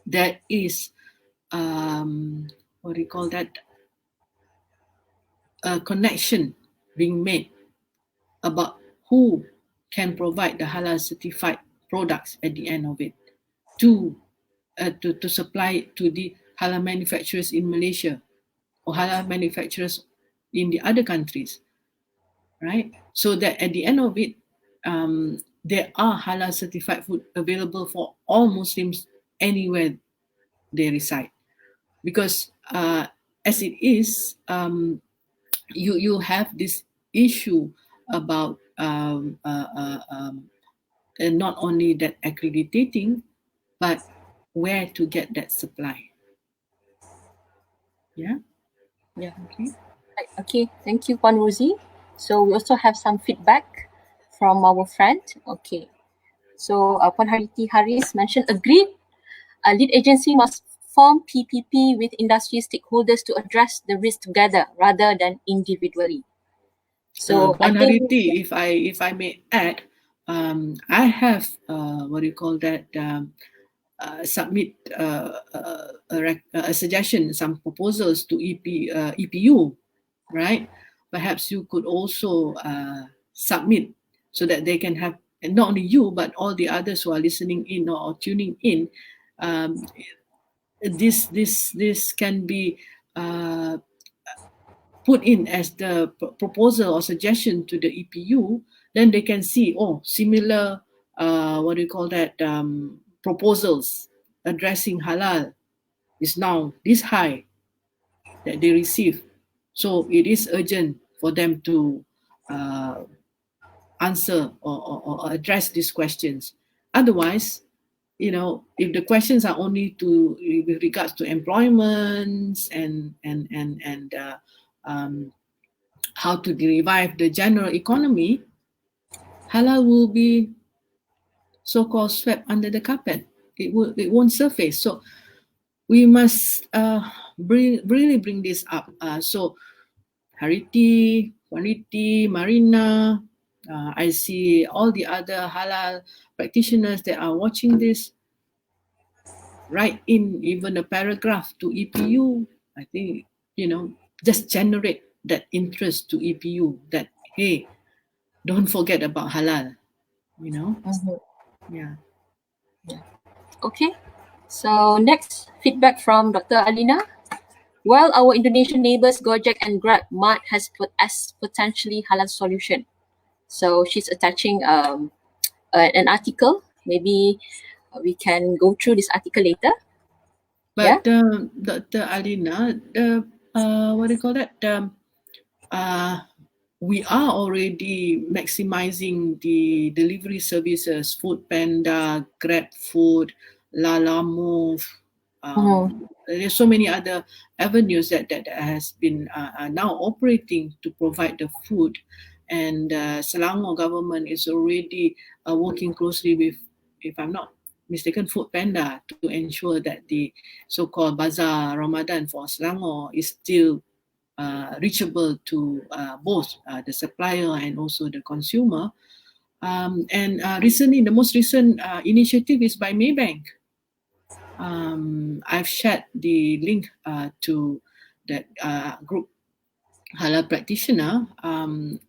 A: there is a connection being made about who can provide the halal certified products at the end of it to supply to the halal manufacturers in Malaysia or halal manufacturers in the other countries, right? So that at the end of it, there are halal certified food available for all Muslims anywhere they reside. Because as it is, you have this issue about not only that accrediting, but where to get that supply. Yeah.
B: Yeah. Okay. Right. Okay. Thank you, Puan Rosie. So we also have some feedback from our friend. Okay. So Puan Hariti Haris mentioned agreed. A lead agency must form PPP with industry stakeholders to address the risk together rather than individually. So I
A: Puan
B: think
A: Hariti, if I may add, I have submit a suggestion, some proposals to EPU, right? Perhaps you could also submit so that they can have, and not only you, but all the others who are listening in or tuning in. This can be put in as the proposal or suggestion to the EPU. Then they can see, similar proposals addressing halal is now this high that they receive. So it is urgent for them to answer or address these questions. Otherwise, if the questions are only to with regards to employments and how to revive the general economy, halal will be so-called swept under the carpet. It won't surface. So we must really bring this up. So Hariti, Waniti, Marina, I see all the other halal practitioners that are watching this. Write in even a paragraph to EPU. I think, just generate that interest to EPU that, hey, don't forget about halal, Yeah.
B: Okay. So next feedback from Dr. Alina. While our Indonesian neighbors Gojek and Grab, Mart has put as potentially halal solution. So she's attaching an article. Maybe we can go through this article later.
A: But Dr. Alina, what do you call that? We are already maximizing the delivery services, Food Panda, Grab Food, Lala Move. There's so many other avenues that has been now operating to provide the food, and Selangor government is already working closely with, if I'm not mistaken, Food Panda to ensure that the so-called Bazaar Ramadan for Selangor is still reachable to both the supplier and also the consumer. And recently, the most recent initiative is by Maybank. I've shared the link to that group halal practitioner.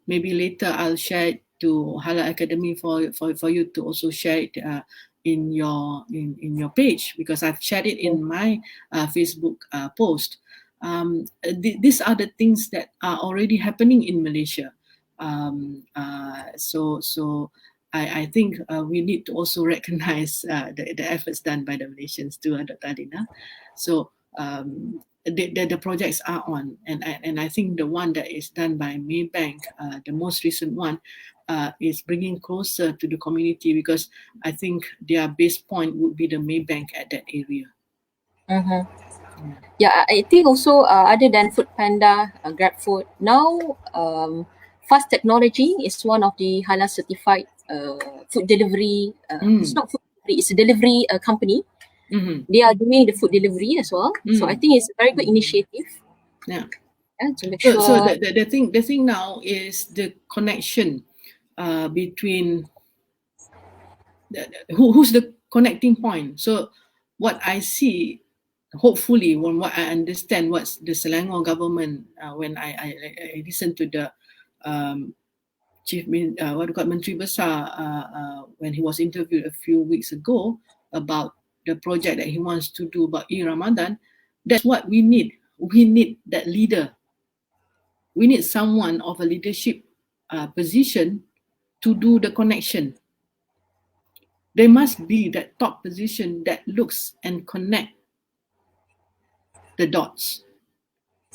A: Maybe later I'll share it to Halal Academy for you to also share it in your page, because I've shared it in my Facebook post. These are the things that are already happening in Malaysia. So I think we need to also recognize the efforts done by the Malaysians too, Dr. Adina. So the projects are on, and I think the one that is done by Maybank, the most recent one, is bringing closer to the community, because I think their base point would be the Maybank at that area.
B: Yeah, I think also other than Food Panda, Grab Food, now Fast Technology is one of the halal certified food delivery. It's not food delivery; it's a delivery company. They are doing the food delivery as well. So I think it's a very good initiative.
A: Yeah.
B: To make sure.
A: So the thing now is the connection between who's the connecting point. So what I see, hopefully, when what I understand, what's the Selangor government, when I listen to the Menteri Besar when he was interviewed a few weeks ago about the project that he wants to do about Ramadan, that's what we need. We need that leader. We need someone of a leadership position to do the connection. There must be that top position that looks and connect the dots.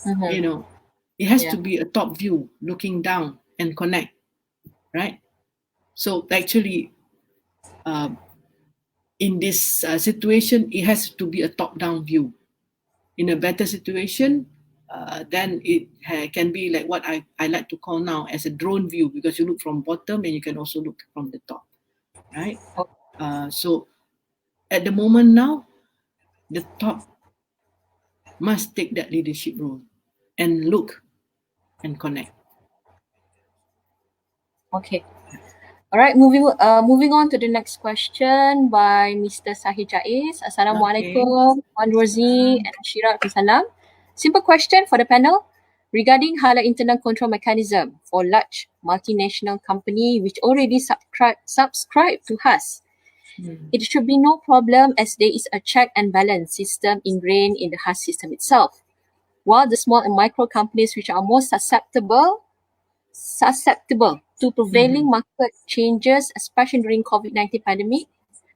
A: It has to be a top view looking down and connect, right? So actually, in this situation, it has to be a top-down view. In a better situation, then it can be like what I like to call now as a drone view, because you look from bottom and you can also look from the top, right? So at the moment now, the top must take that leadership role and look and connect.
B: Okay. All right, moving on to the next question by Mr. Sahih Jaiz. Assalamualaikum, Wan Rosie and Ashira. Salam. Simple question for the panel regarding halal internal control mechanism for large multinational company which already subscribe to HAS. It should be no problem as there is a check and balance system ingrained in the HAS system itself. While the small and micro companies which are more susceptible to prevailing market changes, especially during COVID-19 pandemic,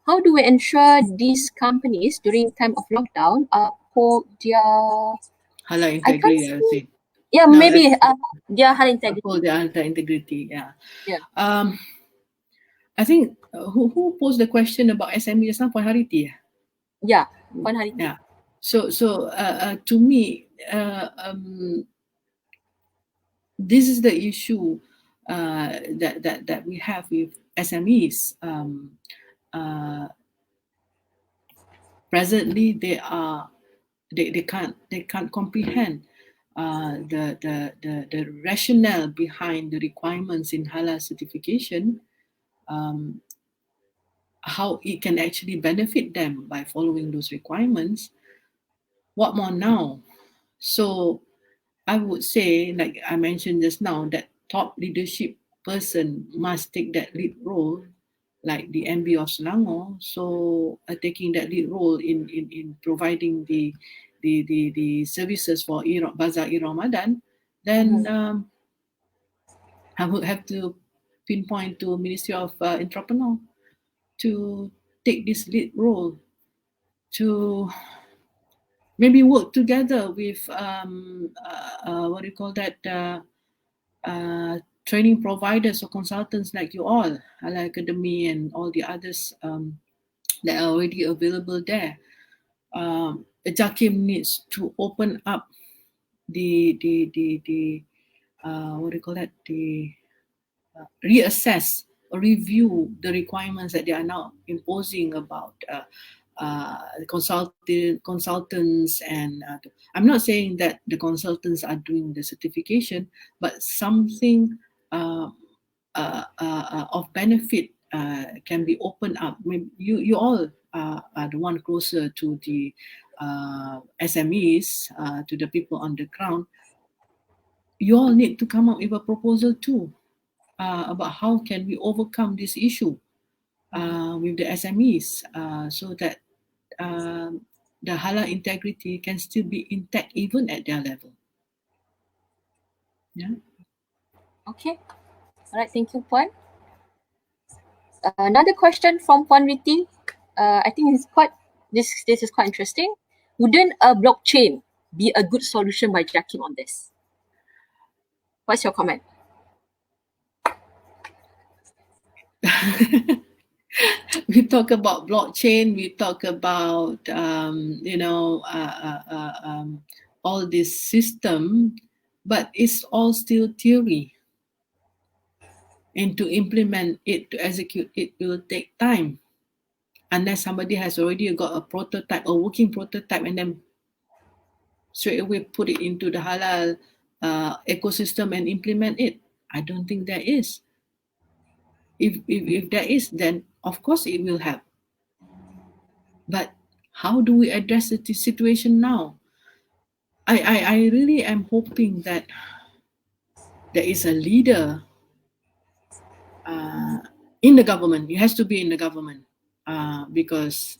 B: how do we ensure these companies during time of lockdown uphold their
A: halal integrity? I would say.
B: Yeah, no, maybe their halal integrity.
A: Uphold their halal integrity. Yeah. I think who posed the question about SME just now? Puan Hariti.
B: Yeah, Puan Hariti.
A: Yeah. So to me, this is the issue that we have with SMEs. Presently, they can't comprehend the rationale behind the requirements in halal certification, how it can actually benefit them by following those requirements. What more now? So I would say, like I mentioned just now, that top leadership person must take that lead role, like the MB of Selangor. So taking that lead role in providing the services for Bazaar Ramadan, then I would have to pinpoint to Ministry of Entrepreneur to take this lead role, to maybe work together with what do you call that, training providers or consultants like you all, Halal Academy and all the others that are already available there. JAKIM needs to open up the what do you call that, the reassess or review the requirements that they are now imposing about consultants, and I'm not saying that the consultants are doing the certification, but something of benefit can be opened up. I mean, you all are the one closer to the SMEs, to the people on the ground. You all need to come up with a proposal too, about how can we overcome this issue with the SMEs, so that the halal integrity can still be intact even at their level. Yeah.
B: Okay. All right. Thank you, Puan. Another question from Puan Riti. I think this is quite interesting. Wouldn't a blockchain be a good solution by JAKIM on this? What's your comment?
A: We talk about blockchain, we talk about all this system, but it's all still theory. And to implement it, to execute it, will take time. Unless somebody has already got a prototype, a working prototype, and then straight away put it into the halal ecosystem and implement it. I don't think there is. If there is, then of course it will help. But how do we address the situation now? I really am hoping that there is a leader in the government. It has to be in the government, because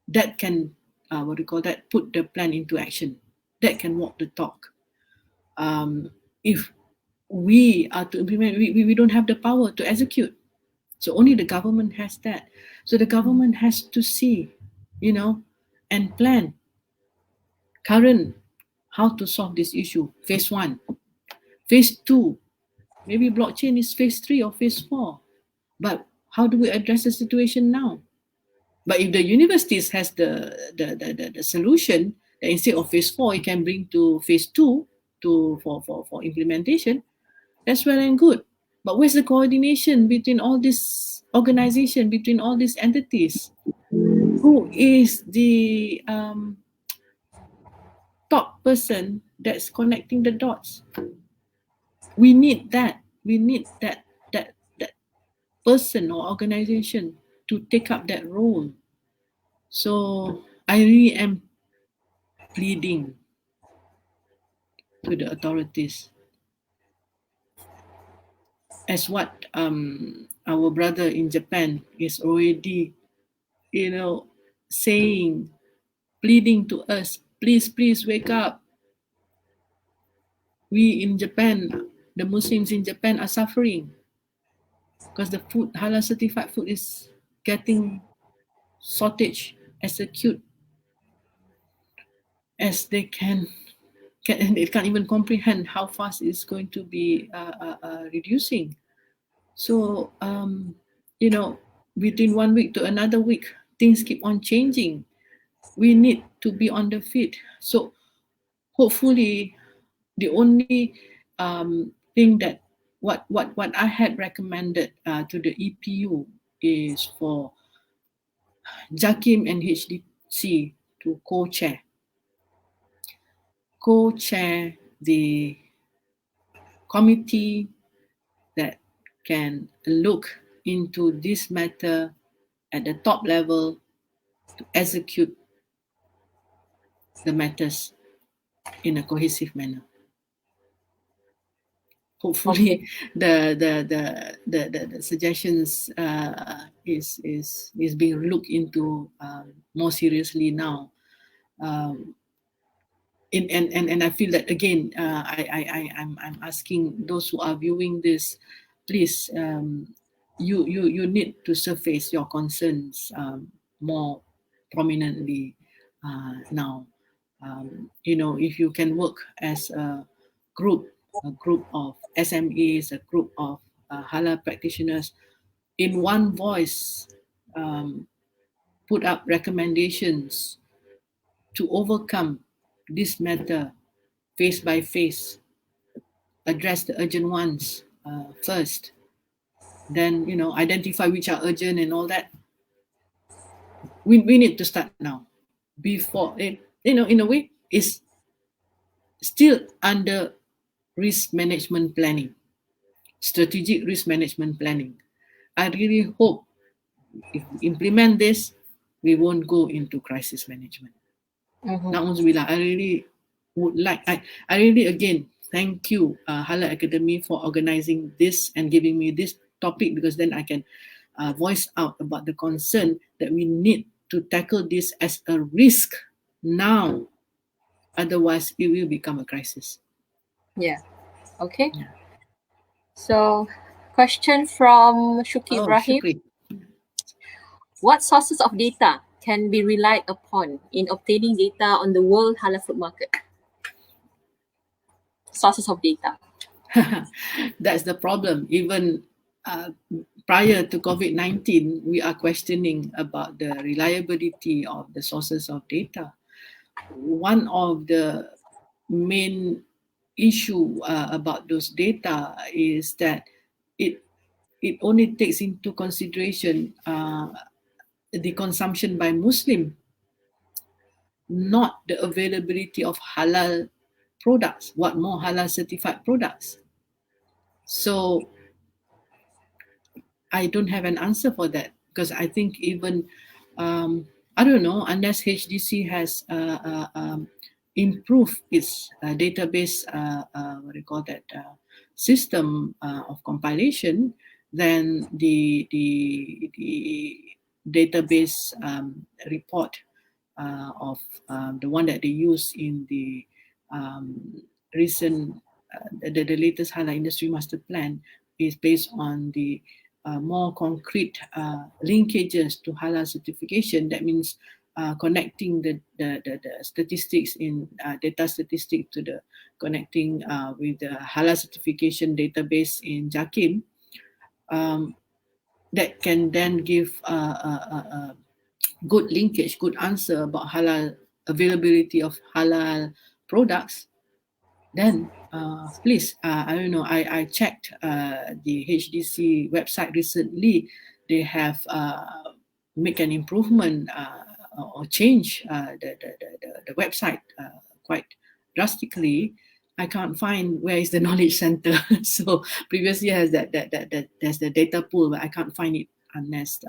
A: that can, what do you call that, put the plan into action. That can walk the talk. If we are to implement, we don't have the power to execute. So only the government has that. So the government has to see, and plan current how to solve this issue. Phase 1, phase 2, maybe blockchain is phase 3 or phase 4. But how do we address the situation now? But if the universities has the solution, that instead of phase 4, it can bring to phase 2 for implementation, that's well and good. But where's the coordination between all this organization, between all these entities? Who is the top person that's connecting the dots? We need that. We need that person or organization to take up that role. So I really am pleading to the authorities, as what our brother in Japan is already, saying, pleading to us, please wake up. We in Japan, the Muslims in Japan are suffering because the food, halal certified food, is getting shortage as acute as they can. They can't even comprehend how fast it's going to be reducing. So, between 1 week to another week, things keep on changing. We need to be on the feet. So, hopefully, the only think that what I had recommended to the EPU is for JAKIM and HDC to co-chair the committee that can look into this matter at the top level to execute the matters in a cohesive manner. Hopefully, the suggestions is being looked into more seriously now. And I feel that again, I'm asking those who are viewing this, please, you need to surface your concerns more prominently now. If you can work as a group of SMEs, a group of halal practitioners, in one voice, put up recommendations to overcome this matter face by face, address the urgent ones first, then identify which are urgent and all that. We need to start now, before it, in a way, is still under risk management planning, strategic risk management planning. I really hope if we implement this, we won't go into crisis management. Na'udzubillah, I really would like, I really again thank you, Halal Academy, for organizing this and giving me this topic, because then I can voice out about the concern that we need to tackle this as a risk now. Otherwise, it will become a crisis.
B: Yeah. Okay.
A: Yeah.
B: So, question from Shuki Ibrahim.
A: Shukri.
B: What sources of data can be relied upon in obtaining data on the world halal food market? Sources of data.
A: That's the problem. Even prior to COVID-19, we are questioning about the reliability of the sources of data. One of the main issue about those data is that it only takes into consideration the consumption by Muslim, not the availability of halal products, what more halal certified products. So I don't have an answer for that, because I think even I don't know, unless HDC has improved its database, what do you call that, system of compilation, then the database report of the one that they use in the recent the latest halal industry master plan is based on the more concrete linkages to halal certification. That means connecting the statistics in data statistics to the connecting with the halal certification database in JAKIM, that can then give a good linkage, good answer about halal availability of halal products. Then please, I don't know, I checked the HDC website recently. They have make an improvement or change the website quite drastically. I can't find where is the knowledge center. So previously has that there's the data pool, but I can't find it unless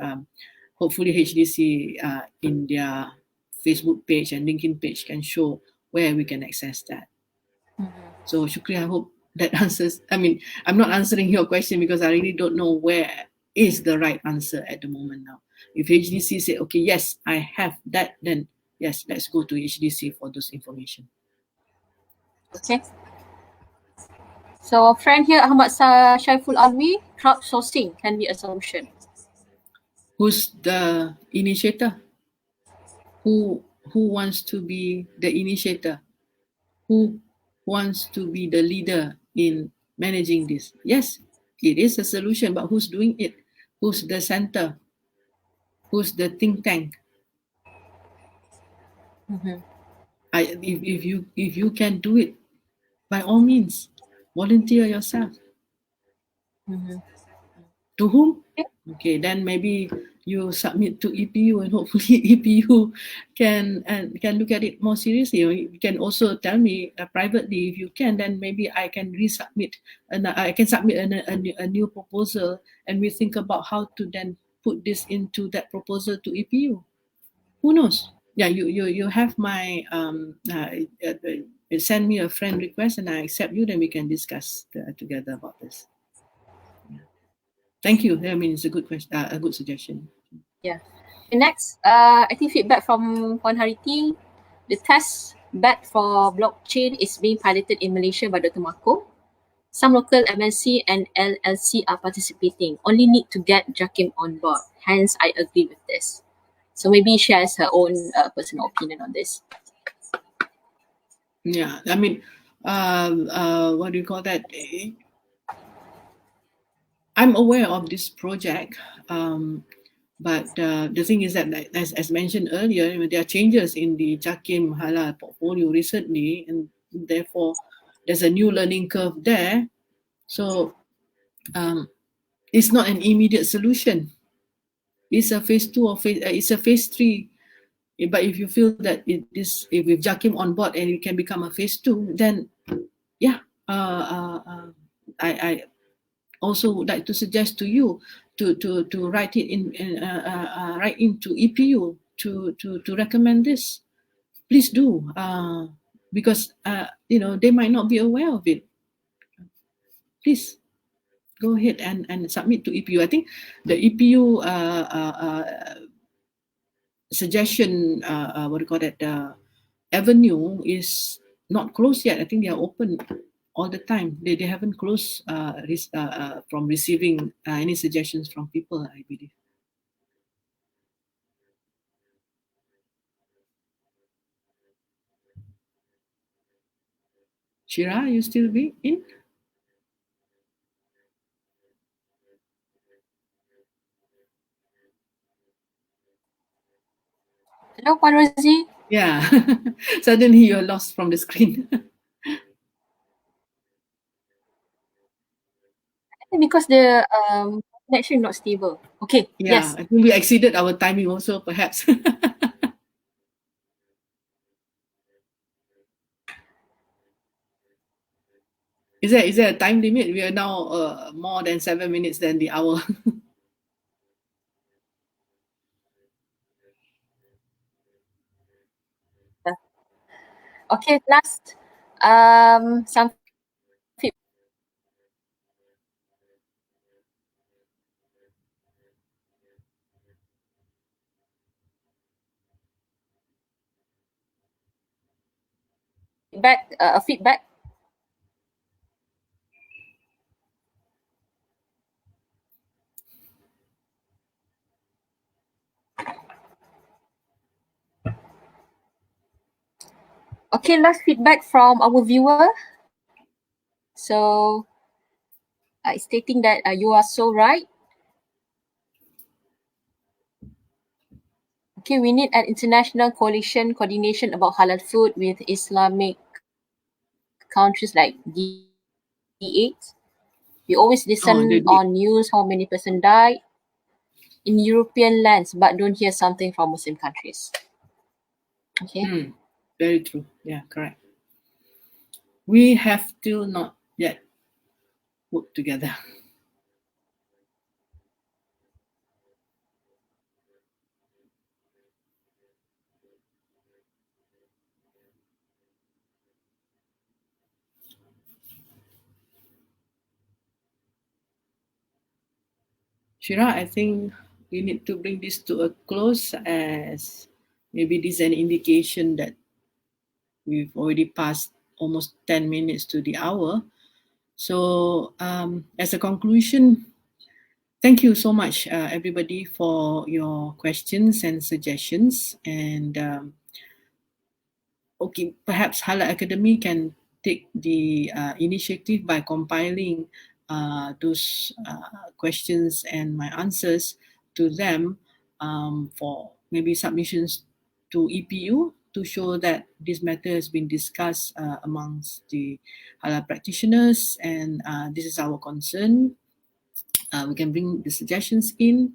A: hopefully HDC in their Facebook page and LinkedIn page can show where we can access that. So Shukri, I hope that answers. I mean, I'm not answering your question because I really don't know where is the right answer at the moment now. If HDC say, okay, yes, I have that, then yes, let's go to HDC for those information.
B: Okay. So a friend here, Ahmad Shaiful Alwi, crowdsourcing can be a solution.
A: Who's the initiator? Who wants to be the initiator? Who wants to be the leader in managing this? Yes, it is a solution, but who's doing it? Who's the center? Who's the think tank? If you can do it, by all means, Volunteer yourself. To whom? Okay, then maybe you submit to EPU, and hopefully EPU can look at it more seriously. You can also tell me privately if you can. Then maybe I can resubmit, and I can submit a new proposal, and we think about how to then put this into that proposal to EPU. Who knows? Yeah, you have my send me a friend request, and I accept you. Then we can discuss together about this. Thank you. I mean, it's a good question, a good suggestion.
B: Yeah. Okay, next, I think feedback from Puan Hariti. The test bed for blockchain is being piloted in Malaysia by Dr. Mako. Some local MNC and LLC are participating. Only need to get JAKIM on board. Hence, I agree with this. So maybe she has her own personal opinion on this.
A: Yeah, I mean, what do you call that? I'm aware of this project, but the thing is that, as mentioned earlier, there are changes in the JAKIM Halal portfolio recently, and therefore there's a new learning curve there. So it's not an immediate solution. It's a phase 2 or it's a phase 3. But if you feel that it is, if with JAKIM on board and it can become a phase 2, then yeah, I also would like to suggest to you to write it write into EPU to recommend this. Please do, because they might not be aware of it. Please go ahead and submit to EPU. I think the EPU suggestion, what do you call that, avenue is not closed yet. I think they are open all the time. They haven't closed from receiving any suggestions from people, I believe. Shira, you still be in?
B: Hello, Puan Rosie.
A: Yeah. Suddenly you're lost from the screen.
B: Because the connection not stable. Okay,
A: Yeah,
B: yes.
A: I think we exceeded our timing also, perhaps. Is there a time limit? We are now more than 7 minutes than the hour.
B: Okay, last, some feedback. Okay, last feedback from our viewer. So, stating that you are so right. Okay, we need an international coalition coordination about halal food with Islamic countries like D8. We always listen on news how many person died in European lands, but don't hear something from Muslim countries. Okay.
A: Very true. Yeah, correct. We have still not yet worked together. Shira, I think we need to bring this to a close, as maybe this is an indication that we've already passed almost 10 minutes to the hour. So as a conclusion, thank you so much, everybody, for your questions and suggestions. And okay, perhaps Halal Academy can take the initiative by compiling those questions and my answers to them for maybe submissions to EPU. to show that this matter has been discussed amongst the halal practitioners, and this is our concern. We can bring the suggestions in,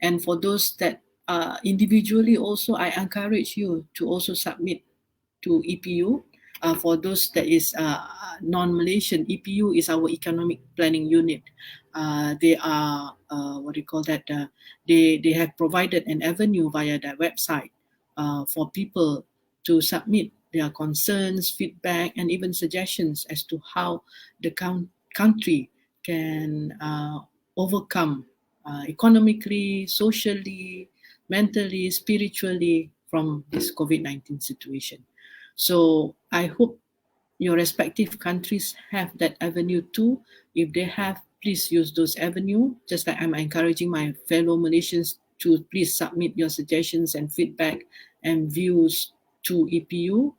A: and for those that individually also, I encourage you to also submit to EPU. For those that is non-Malaysian, EPU is our economic planning unit. They are what do you call that? They have provided an avenue via their website for people to submit their concerns, feedback, and even suggestions as to how the country can overcome economically, socially, mentally, spiritually from this COVID-19 situation. So I hope your respective countries have that avenue too. If they have, please use those avenues. Just like I'm encouraging my fellow Malaysians to please submit your suggestions and feedback and views to EPU.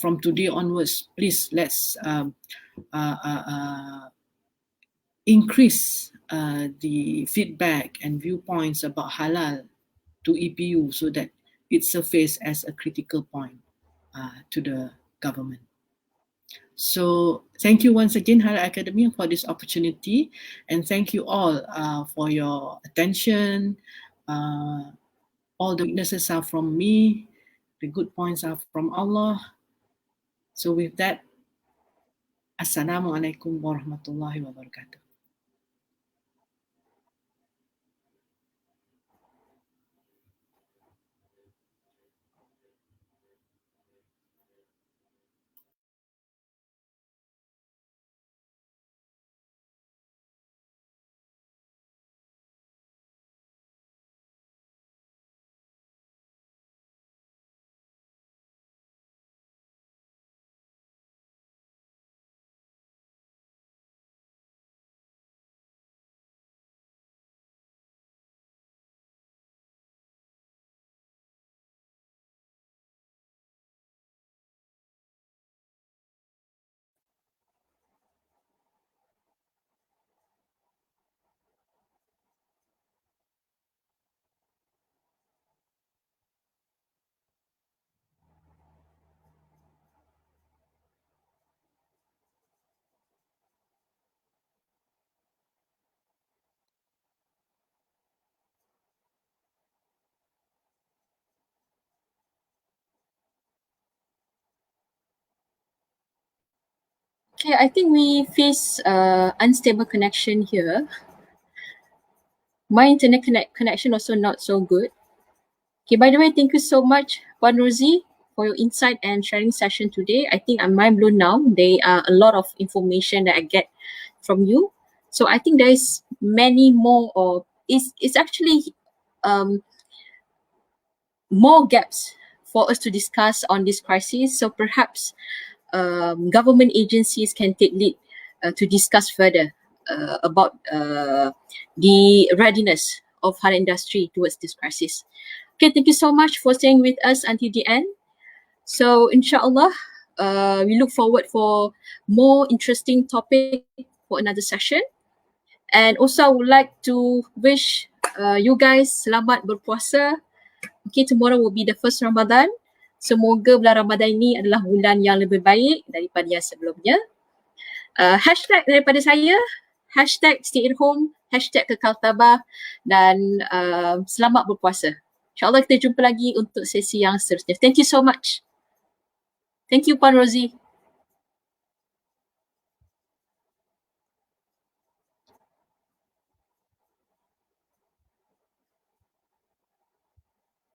A: From today onwards, please let's increase the feedback and viewpoints about halal to EPU so that it surfaces as a critical point to the government. So thank you once again, Halal Academy, for this opportunity, and thank you all for your attention. All the weaknesses are from me, the good points are from Allah. So with that, Assalamualaikum warahmatullahi wabarakatuh.
B: Okay, I think we face unstable connection here. My internet connection also not so good. Okay, by the way, thank you so much, Puan Rosie, for your insight and sharing session today. I think I'm mind blown now. There are a lot of information that I get from you. So I think there is many more, or it's actually more gaps for us to discuss on this crisis. So perhaps government agencies can take lead to discuss further about the readiness of halal industry towards this crisis. Okay, thank you so much for staying with us until the end. So inshallah, we look forward for more interesting topic for another session. And also I would like to wish you guys selamat berpuasa. Okay, tomorrow will be the first Ramadan. Semoga bulan Ramadan ini adalah bulan yang lebih baik daripada yang sebelumnya. Hashtag daripada saya, hashtag stay at home, hashtag kekal tabah, dan selamat berpuasa. InsyaAllah kita jumpa lagi untuk sesi yang seterusnya. Thank you so much. Thank you, Puan Rosie.